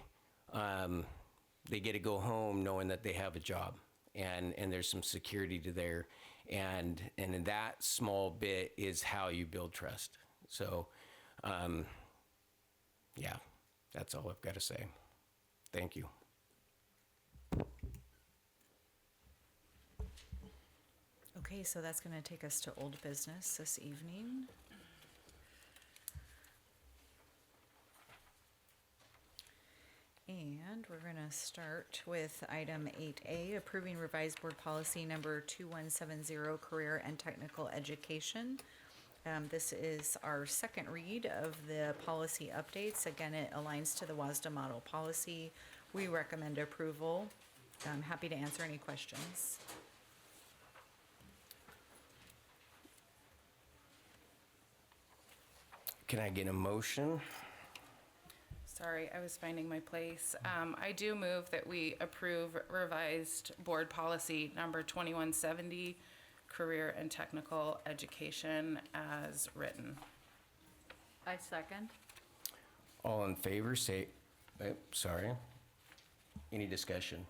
they get to go home knowing that they have a job, and there's some security to there. And in that small bit is how you build trust. So, yeah, that's all I've got to say. Thank you. Okay, so that's going to take us to old business this evening. And we're going to start with item 8A, approving revised board policy number 2170, career and technical education. This is our second read of the policy updates. Again, it aligns to the WASDA model policy. We recommend approval. I'm happy to answer any questions. Can I get a motion? Sorry, I was finding my place. I do move that we approve revised board policy number 2170, career and technical education as written. I second. All in favor, say, sorry. Any discussion?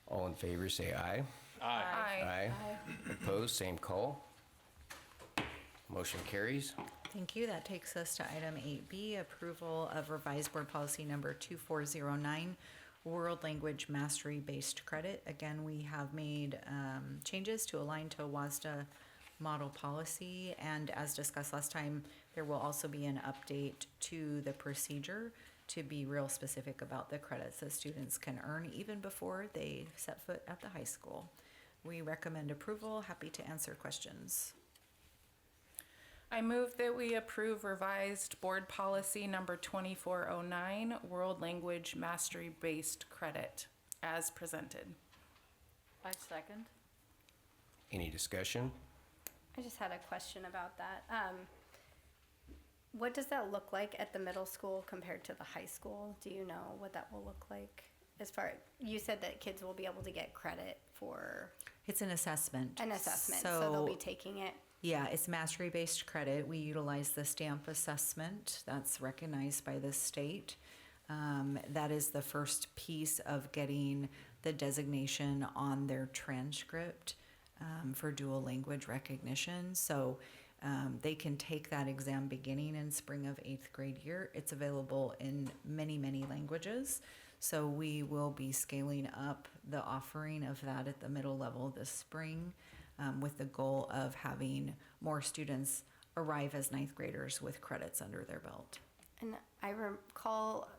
All in favor, say aye. Aye. Opposed, same call. Motion carries. Thank you. That takes us to item 8B, approval of revised board policy number 2409, world language mastery-based credit. Again, we have made changes to align to WASDA model policy, and as discussed last time, there will also be an update to the procedure to be real specific about the credits that students can earn even before they set foot at the high school. We recommend approval. Happy to answer questions. I move that we approve revised board policy number 2409, world language mastery-based credit as presented. I second. Any discussion? I just had a question about that. What does that look like at the middle school compared to the high school? Do you know what that will look like? As far, you said that kids will be able to get credit for It's an assessment. an assessment, so they'll be taking it. Yeah, it's mastery-based credit. We utilize the STAMP assessment that's recognized by the state. That is the first piece of getting the designation on their transcript for dual language recognition. So they can take that exam beginning in spring of 8th grade year. It's available in many, many languages. So we will be scaling up the offering of that at the middle level this spring. With the goal of having more students arrive as 9th graders with credits under their belt. And I recall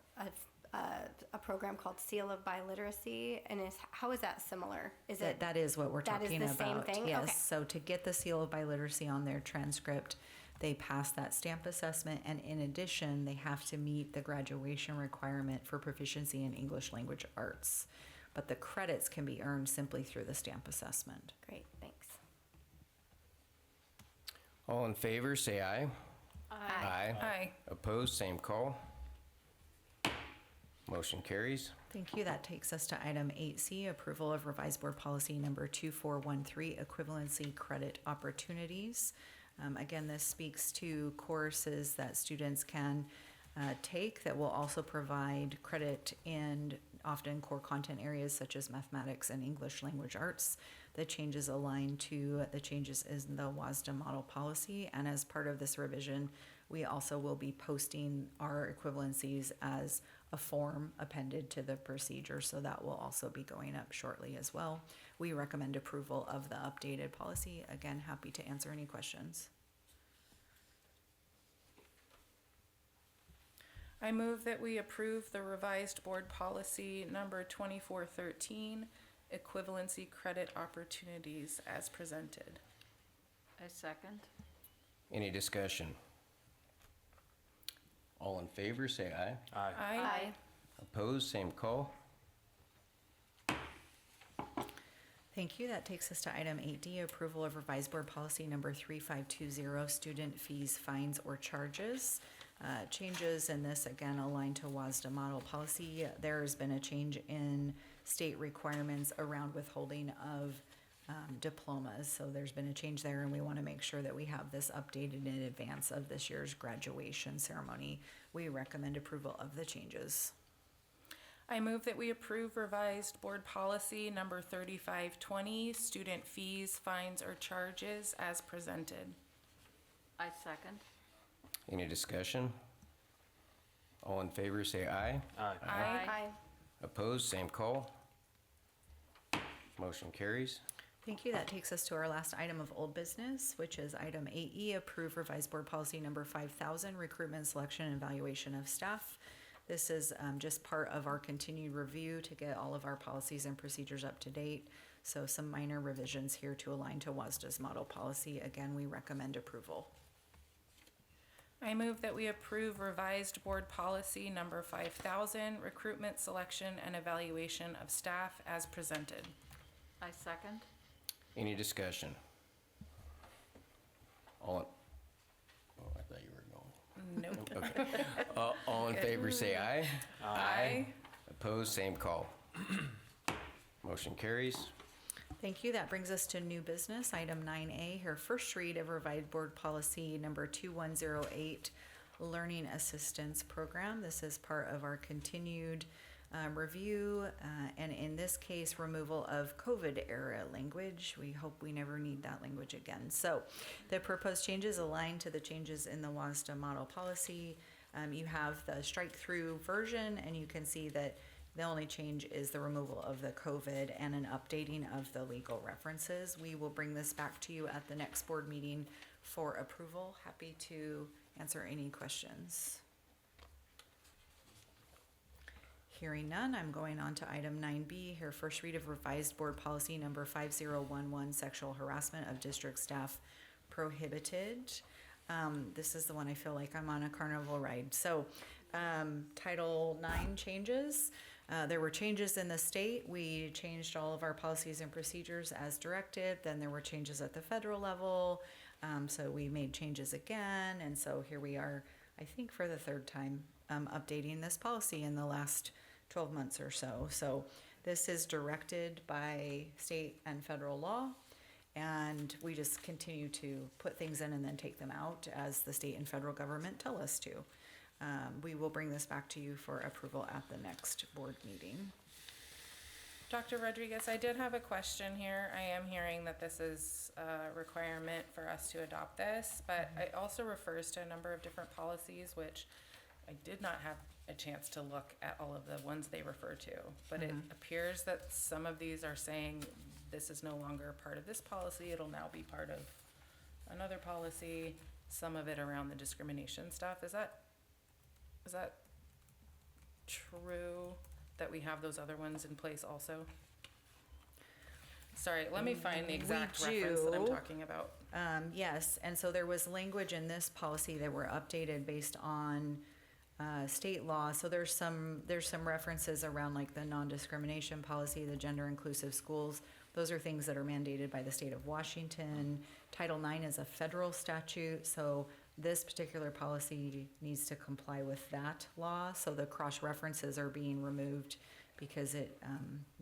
a program called Seal of Biliteracy, and how is that similar? Is it That is what we're talking about. That is the same thing? Yes. Okay. So to get the Seal of Biliteracy on their transcript, they pass that STAMP assessment, and in addition, they have to meet the graduation requirement for proficiency in English language arts. But the credits can be earned simply through the STAMP assessment. Great, thanks. All in favor, say aye. Aye. Aye. Opposed, same call. Motion carries. Thank you. That takes us to item 8C, approval of revised board policy number 2413, equivalency credit opportunities. Again, this speaks to courses that students can take that will also provide credit in often core content areas such as mathematics and English language arts. The changes align to the changes in the WASDA model policy, and as part of this revision, we also will be posting our equivalencies as a form appended to the procedure, so that will also be going up shortly as well. We recommend approval of the updated policy. Again, happy to answer any questions. I move that we approve the revised board policy number 2413, equivalency credit opportunities as presented. I second. Any discussion? All in favor, say aye. Aye. Opposed, same call. Thank you. That takes us to item 8D, approval of revised board policy number 3520, student fees, fines, or charges. Changes in this, again, align to WASDA model policy. There has been a change in state requirements around withholding of diplomas. So there's been a change there, and we want to make sure that we have this updated in advance of this year's graduation ceremony. We recommend approval of the changes. I move that we approve revised board policy number 3520, student fees, fines, or charges as presented. I second. Any discussion? All in favor, say aye. Aye. Opposed, same call. Motion carries. Thank you. That takes us to our last item of old business, which is item 8E, approve revised board policy number 5000, recruitment, selection, and evaluation of staff. This is just part of our continued review to get all of our policies and procedures up to date. So some minor revisions here to align to WASDA's model policy. Again, we recommend approval. I move that we approve revised board policy number 5000, recruitment, selection, and evaluation of staff as presented. I second. Any discussion? All, oh, I thought you were going. Nope. Okay. All in favor, say aye. Aye. Opposed, same call. Motion carries. Thank you. That brings us to new business. Item 9A, here, first read of revised board policy number 2108, learning assistance program. This is part of our continued review, and in this case, removal of COVID era language. We hope we never need that language again. So the proposed changes align to the changes in the WASDA model policy. You have the strike through version, and you can see that the only change is the removal of the COVID and an updating of the legal references. We will bring this back to you at the next board meeting for approval. Happy to answer any questions. Hearing none, I'm going on to item 9B here, first read of revised board policy number 5011, sexual harassment of district staff prohibited. This is the one I feel like I'm on a carnival ride. So Title IX changes. There were changes in the state. We changed all of our policies and procedures as directed. Then there were changes at the federal level. So we made changes again. And so here we are, I think for the third time, updating this policy in the last 12 months or so. So this is directed by state and federal law. And we just continue to put things in and then take them out as the state and federal government tell us to. We will bring this back to you for approval at the next board meeting. Dr. Rodriguez, I did have a question here. I am hearing that this is a requirement for us to adopt this, but it also refers to a number of different policies, which I did not have a chance to look at all of the ones they refer to. But it appears that some of these are saying this is no longer part of this policy. It'll now be part of another policy. Some of it around the discrimination stuff. Is that true that we have those other ones in place also? Sorry, let me find the exact reference that I'm talking about. Yes, and so there was language in this policy that were updated based on state law. So there's some references around like the non-discrimination policy, the gender inclusive schools. Those are things that are mandated by the state of Washington. Title IX is a federal statute, so this particular policy needs to comply with that law. So the cross references are being removed because it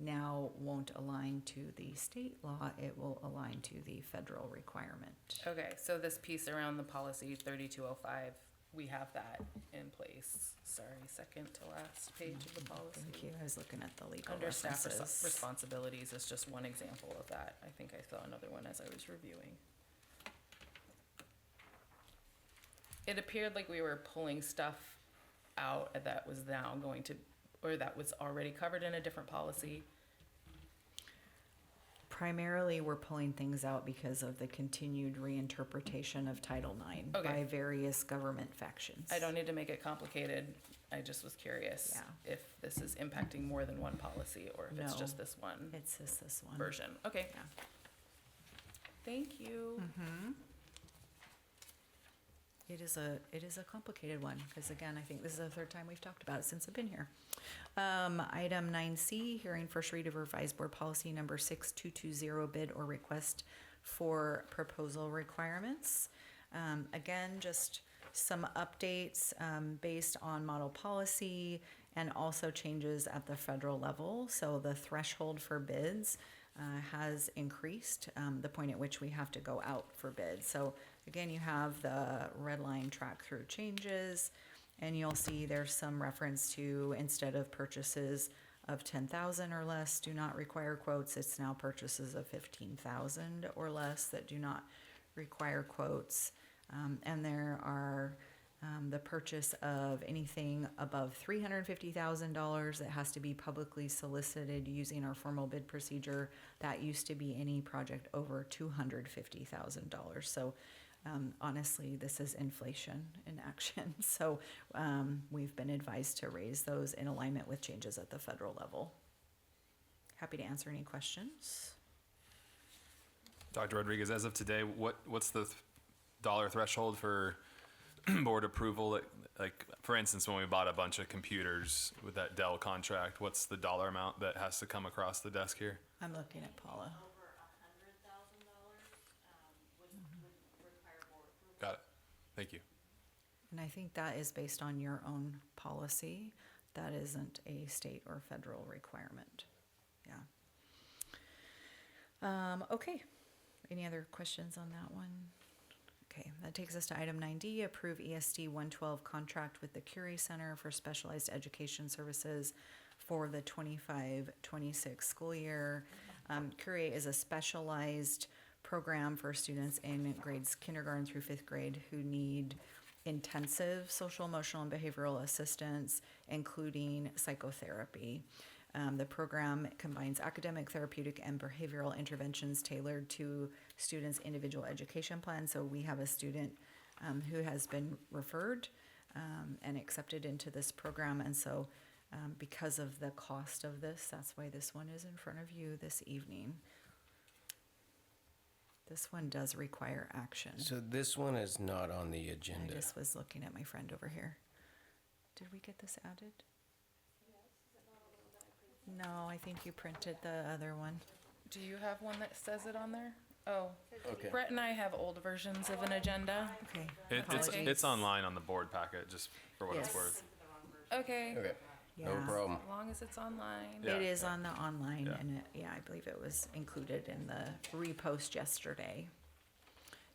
now won't align to the state law. It will align to the federal requirement. Okay, so this piece around the policy 3205, we have that in place. Sorry, second to last page of the policy. Thank you. I was looking at the legal Under staff references. responsibilities is just one example of that. I think I saw another one as I was reviewing. It appeared like we were pulling stuff out that was now going to, or that was already covered in a different policy. Primarily, we're pulling things out because of the continued reinterpretation of Title IX by various government factions. I don't need to make it complicated. I just was curious if this is impacting more than one policy or if it's just this one. It's just this one version. Okay. Yeah. Thank you. It is a complicated one because again, I think this is the third time we've talked about it since I've been here. Item 9C, hearing first read of revised board policy number 6220, bid or request for proposal requirements. Again, just some updates based on model policy and also changes at the federal level. So the threshold for bids has increased, the point at which we have to go out for bids. So again, you have the red line track through changes, and you'll see there's some reference to instead of purchases of 10,000 or less do not require quotes, it's now purchases of 15,000 or less that do not require quotes. And there are the purchase of anything above $350,000 that has to be publicly solicited using our formal bid procedure. That used to be any project over $250,000. So Honestly, this is inflation in action. So we've been advised to raise those in alignment with changes at the federal level. Happy to answer any questions. Dr. Rodriguez, as of today, what's the dollar threshold for board approval? Like, for instance, when we bought a bunch of computers with that Dell contract, what's the dollar amount that has to come across the desk here? I'm looking at Paula. Got it. Thank you. And I think that is based on your own policy. That isn't a state or federal requirement. Yeah. Okay. Any other questions on that one? Okay, that takes us to item 9D, approve ESD 112 contract with the Curie Center for Specialized Education Services for the 25-26 school year. Curie is a specialized program for students in grades kindergarten through 5th grade who need intensive social, emotional, and behavioral assistance, including psychotherapy. The program combines academic, therapeutic, and behavioral interventions tailored to students' individual education plans. So we have a student who has been referred and accepted into this program. And so because of the cost of this, that's why this one is in front of you this evening. This one does require action. So this one is not on the I agenda. just was looking at my friend over here. Did we get this added? No, I think you printed the other one. Do you have one that says it on there? Oh, Okay. Brett and I have old versions of an agenda. Okay. It's apologies. online on the board packet, just for what it's Yes. worth. Okay. Okay, no Yeah. problem. As long as it's online. Yeah. It is on the online, Yeah. and I believe it was included in the repost yesterday.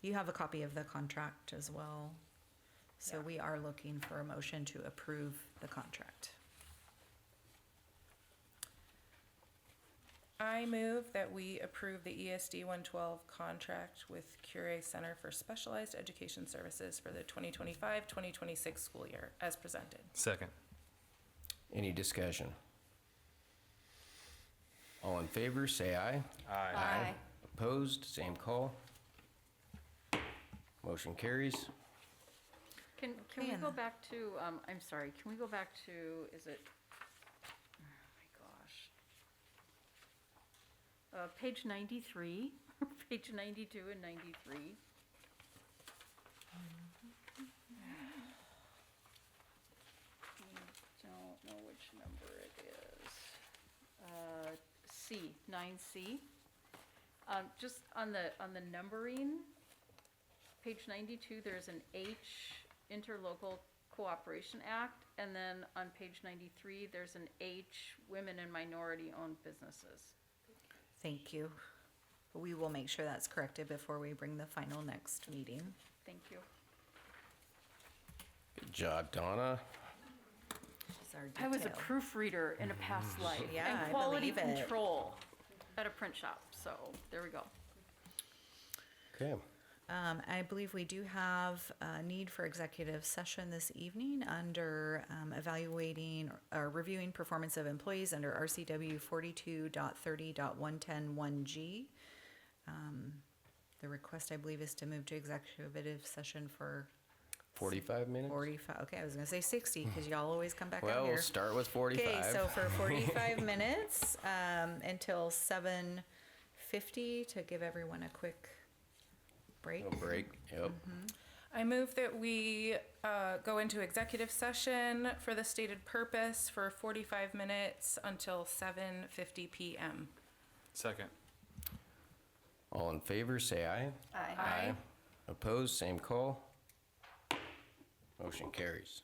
You have a copy of the contract as well. So we are looking for a motion to approve the contract. I move that we approve the ESD 112 contract with Curie Center for Specialized Education Services for the 2025-2026 school year as presented. Second. Any discussion? All in favor, say aye. Aye. Opposed, same call. Motion carries. Can we go Hannah. back to, I'm sorry, can we go back to, is it, oh my gosh. Page 93, page 92 and 93. I don't know which number it is. C, 9C. Just on the numbering, page 92, there's an H, Interlocal Cooperation Act, and then on page 93, there's an H, Women and Minority-Owned Businesses. Thank you. We will make sure that's corrected before we bring the final next meeting. Thank you. Good job, Donna. Is our I was a detail. proofreader in a past life. Yeah, I And quality believe it. control at a print shop, so there we go. Okay. I believe we do have a need for executive session this evening under evaluating or reviewing performance of employees under RCW 42.30.1101G. The request, I believe, is to move to executive session for 45 minutes? 45. Okay, I was going to say 60 because y'all always come back out Well, here. we'll start with 45. Okay, so for 45 minutes until 7:50 to give everyone a quick break. No break, yep. I move that we go into executive session for the stated purpose for 45 minutes until 7:50 p.m. Second. All in favor, say aye. Aye. Opposed, same call. Motion carries.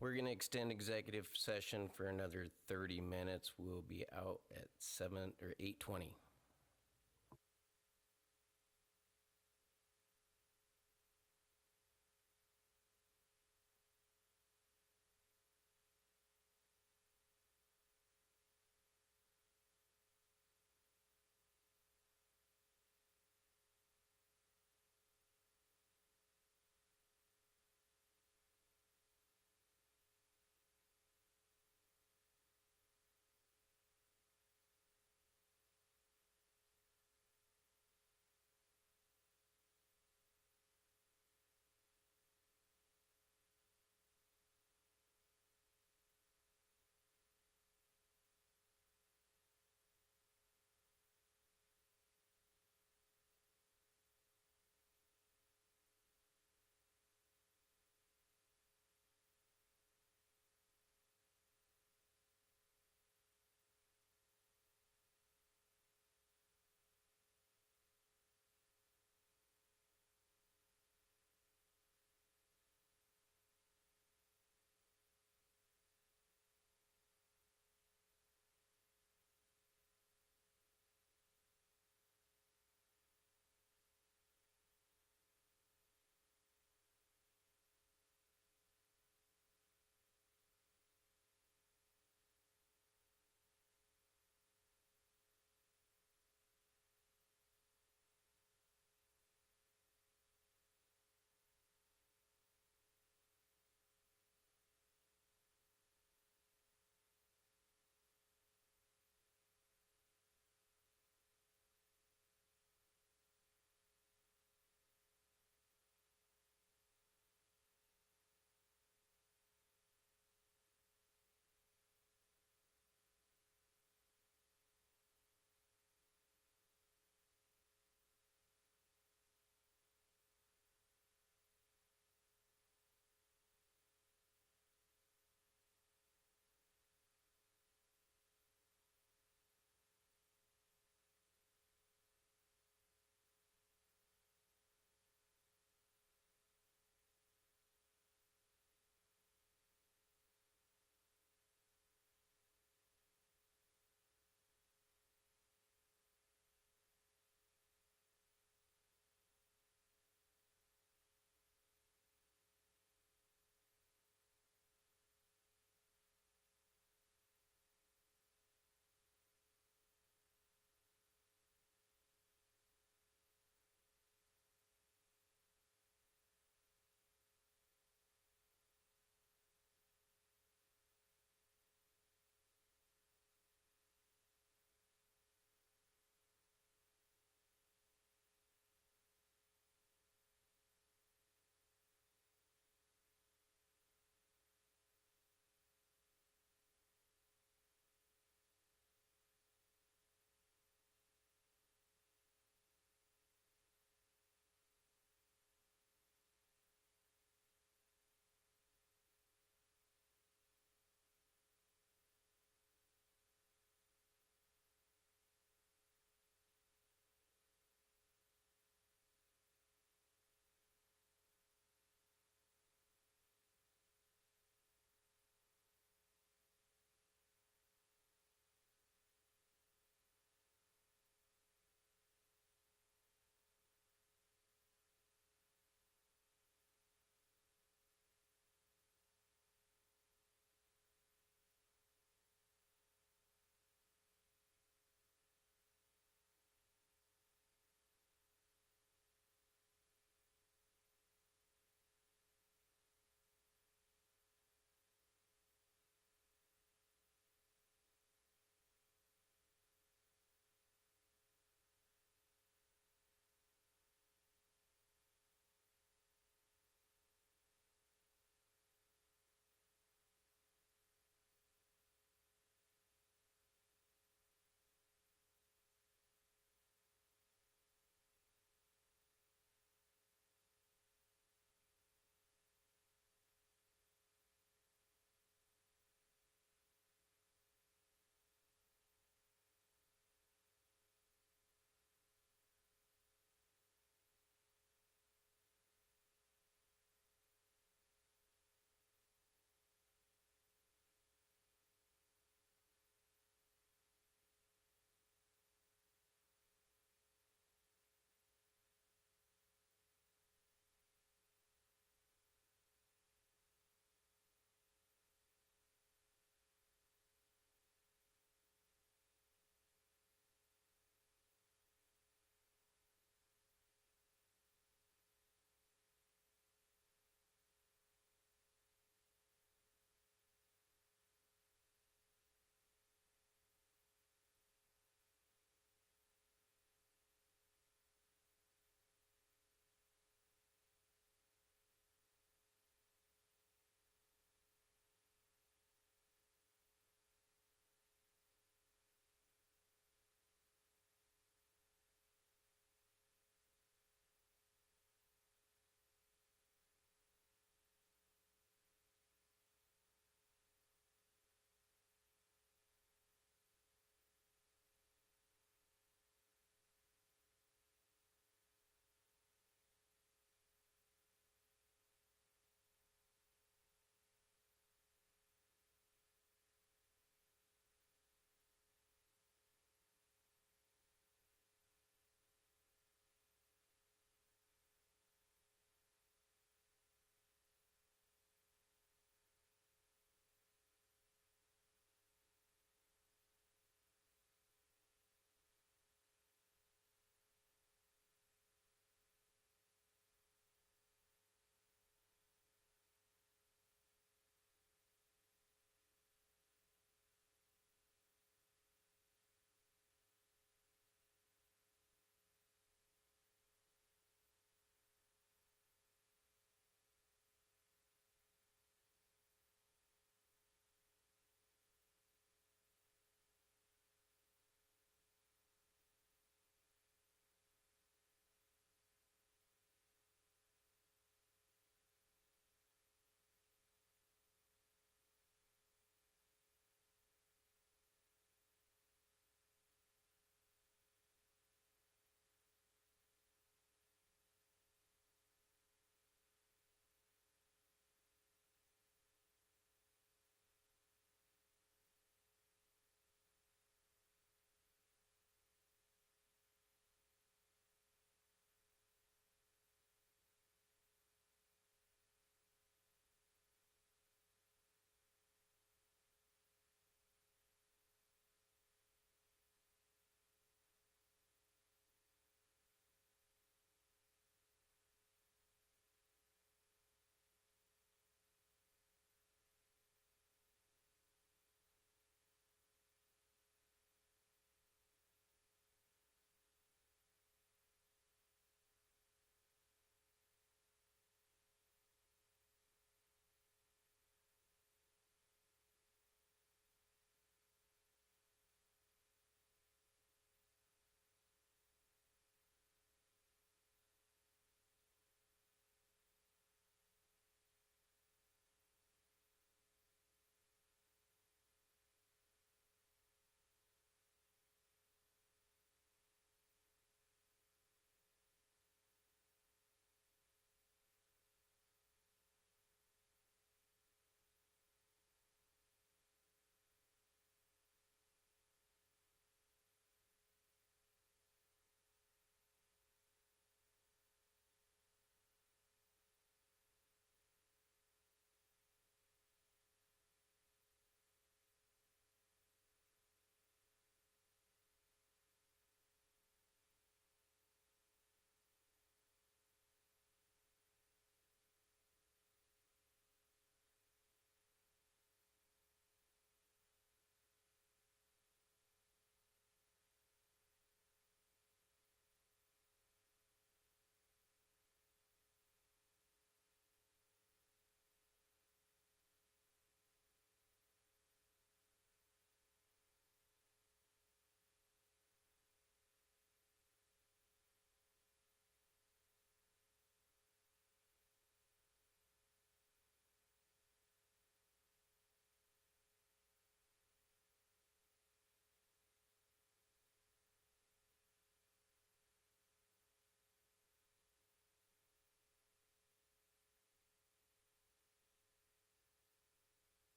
We're going to extend executive session for another 30 minutes. We'll be out at 7 or 8:20.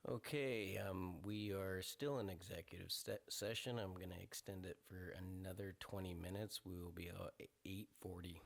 Okay, we are still in executive session. I'm going to extend it for another 20 minutes. We will be at 8:40.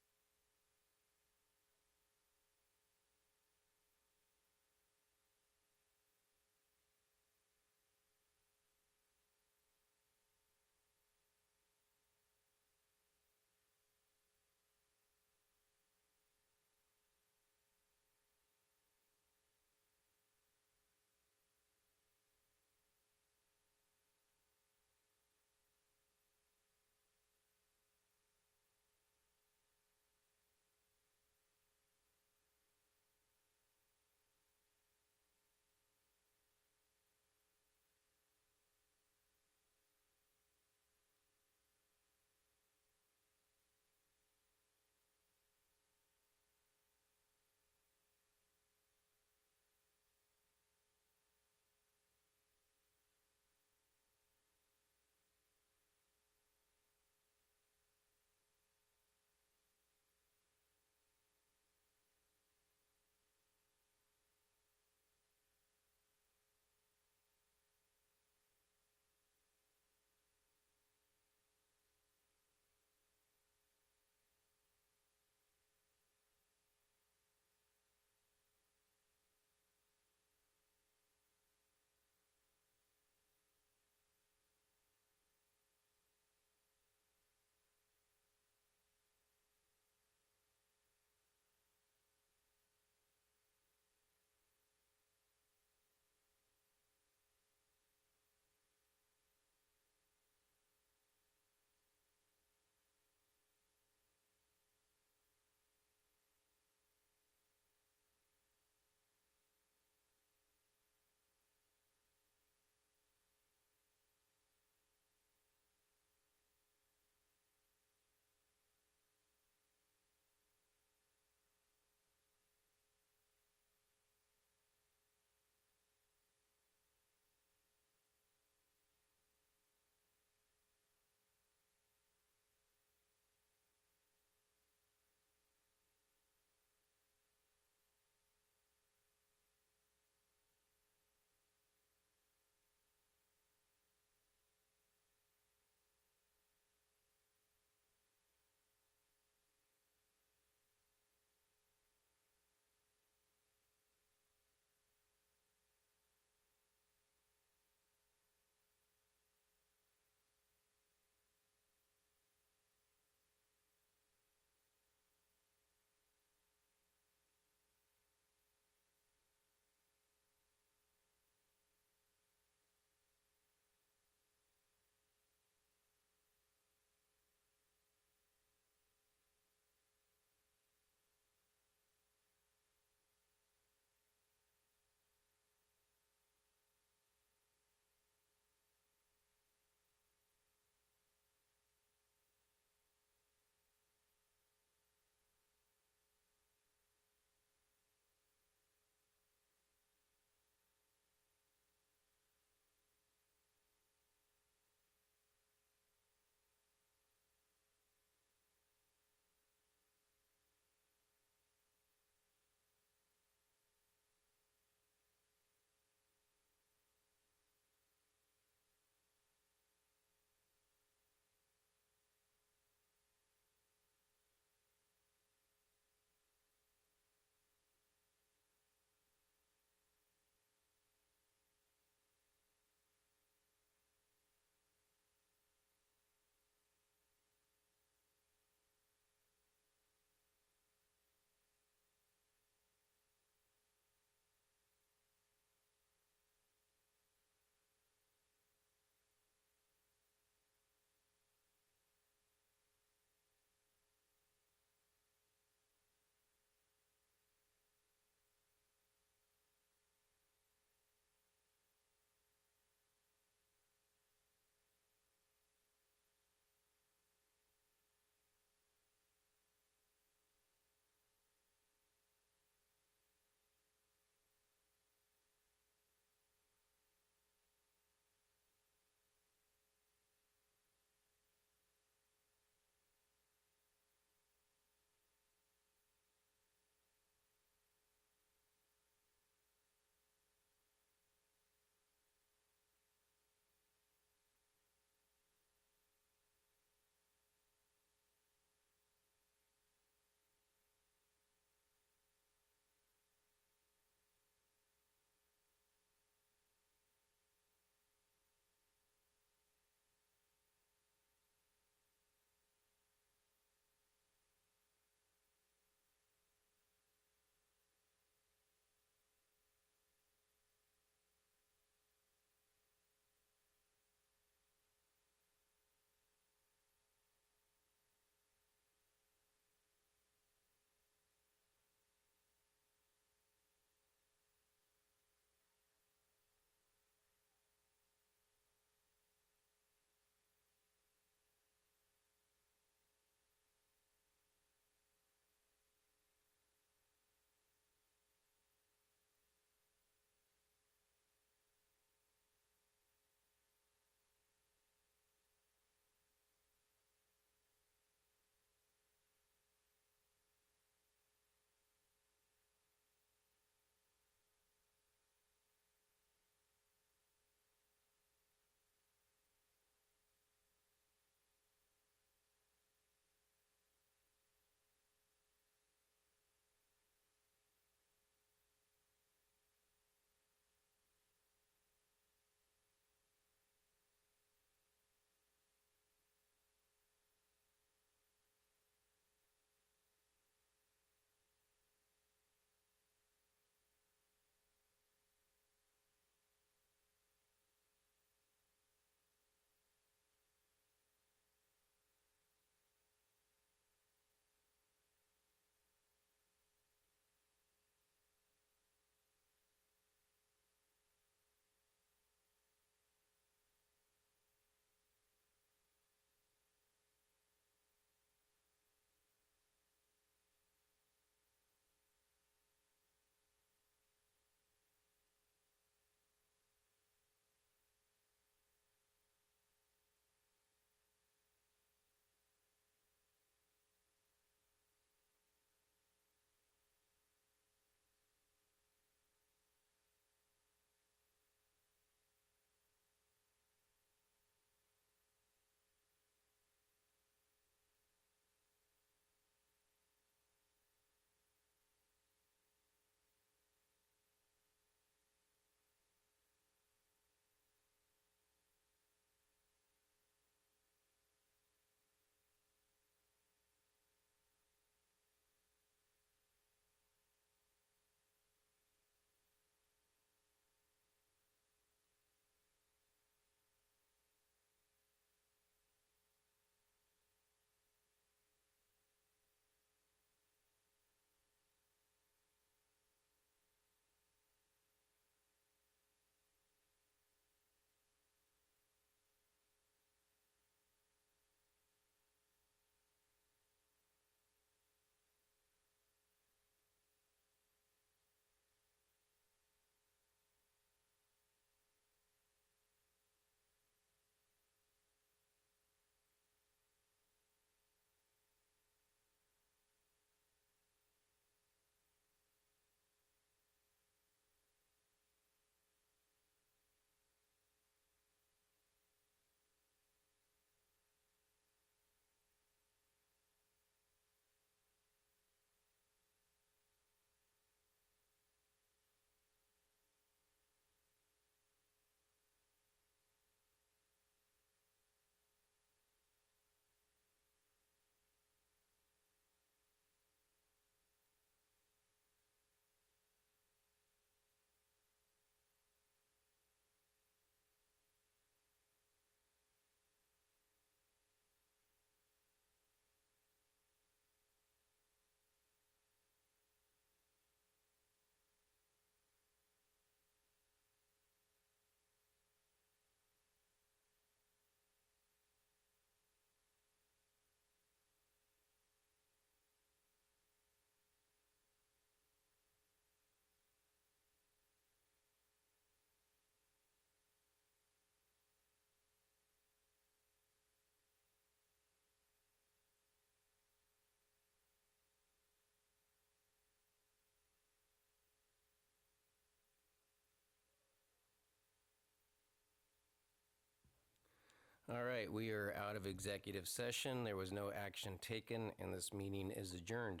All right, we are out of executive session. There was no action taken, and this meeting is adjourned.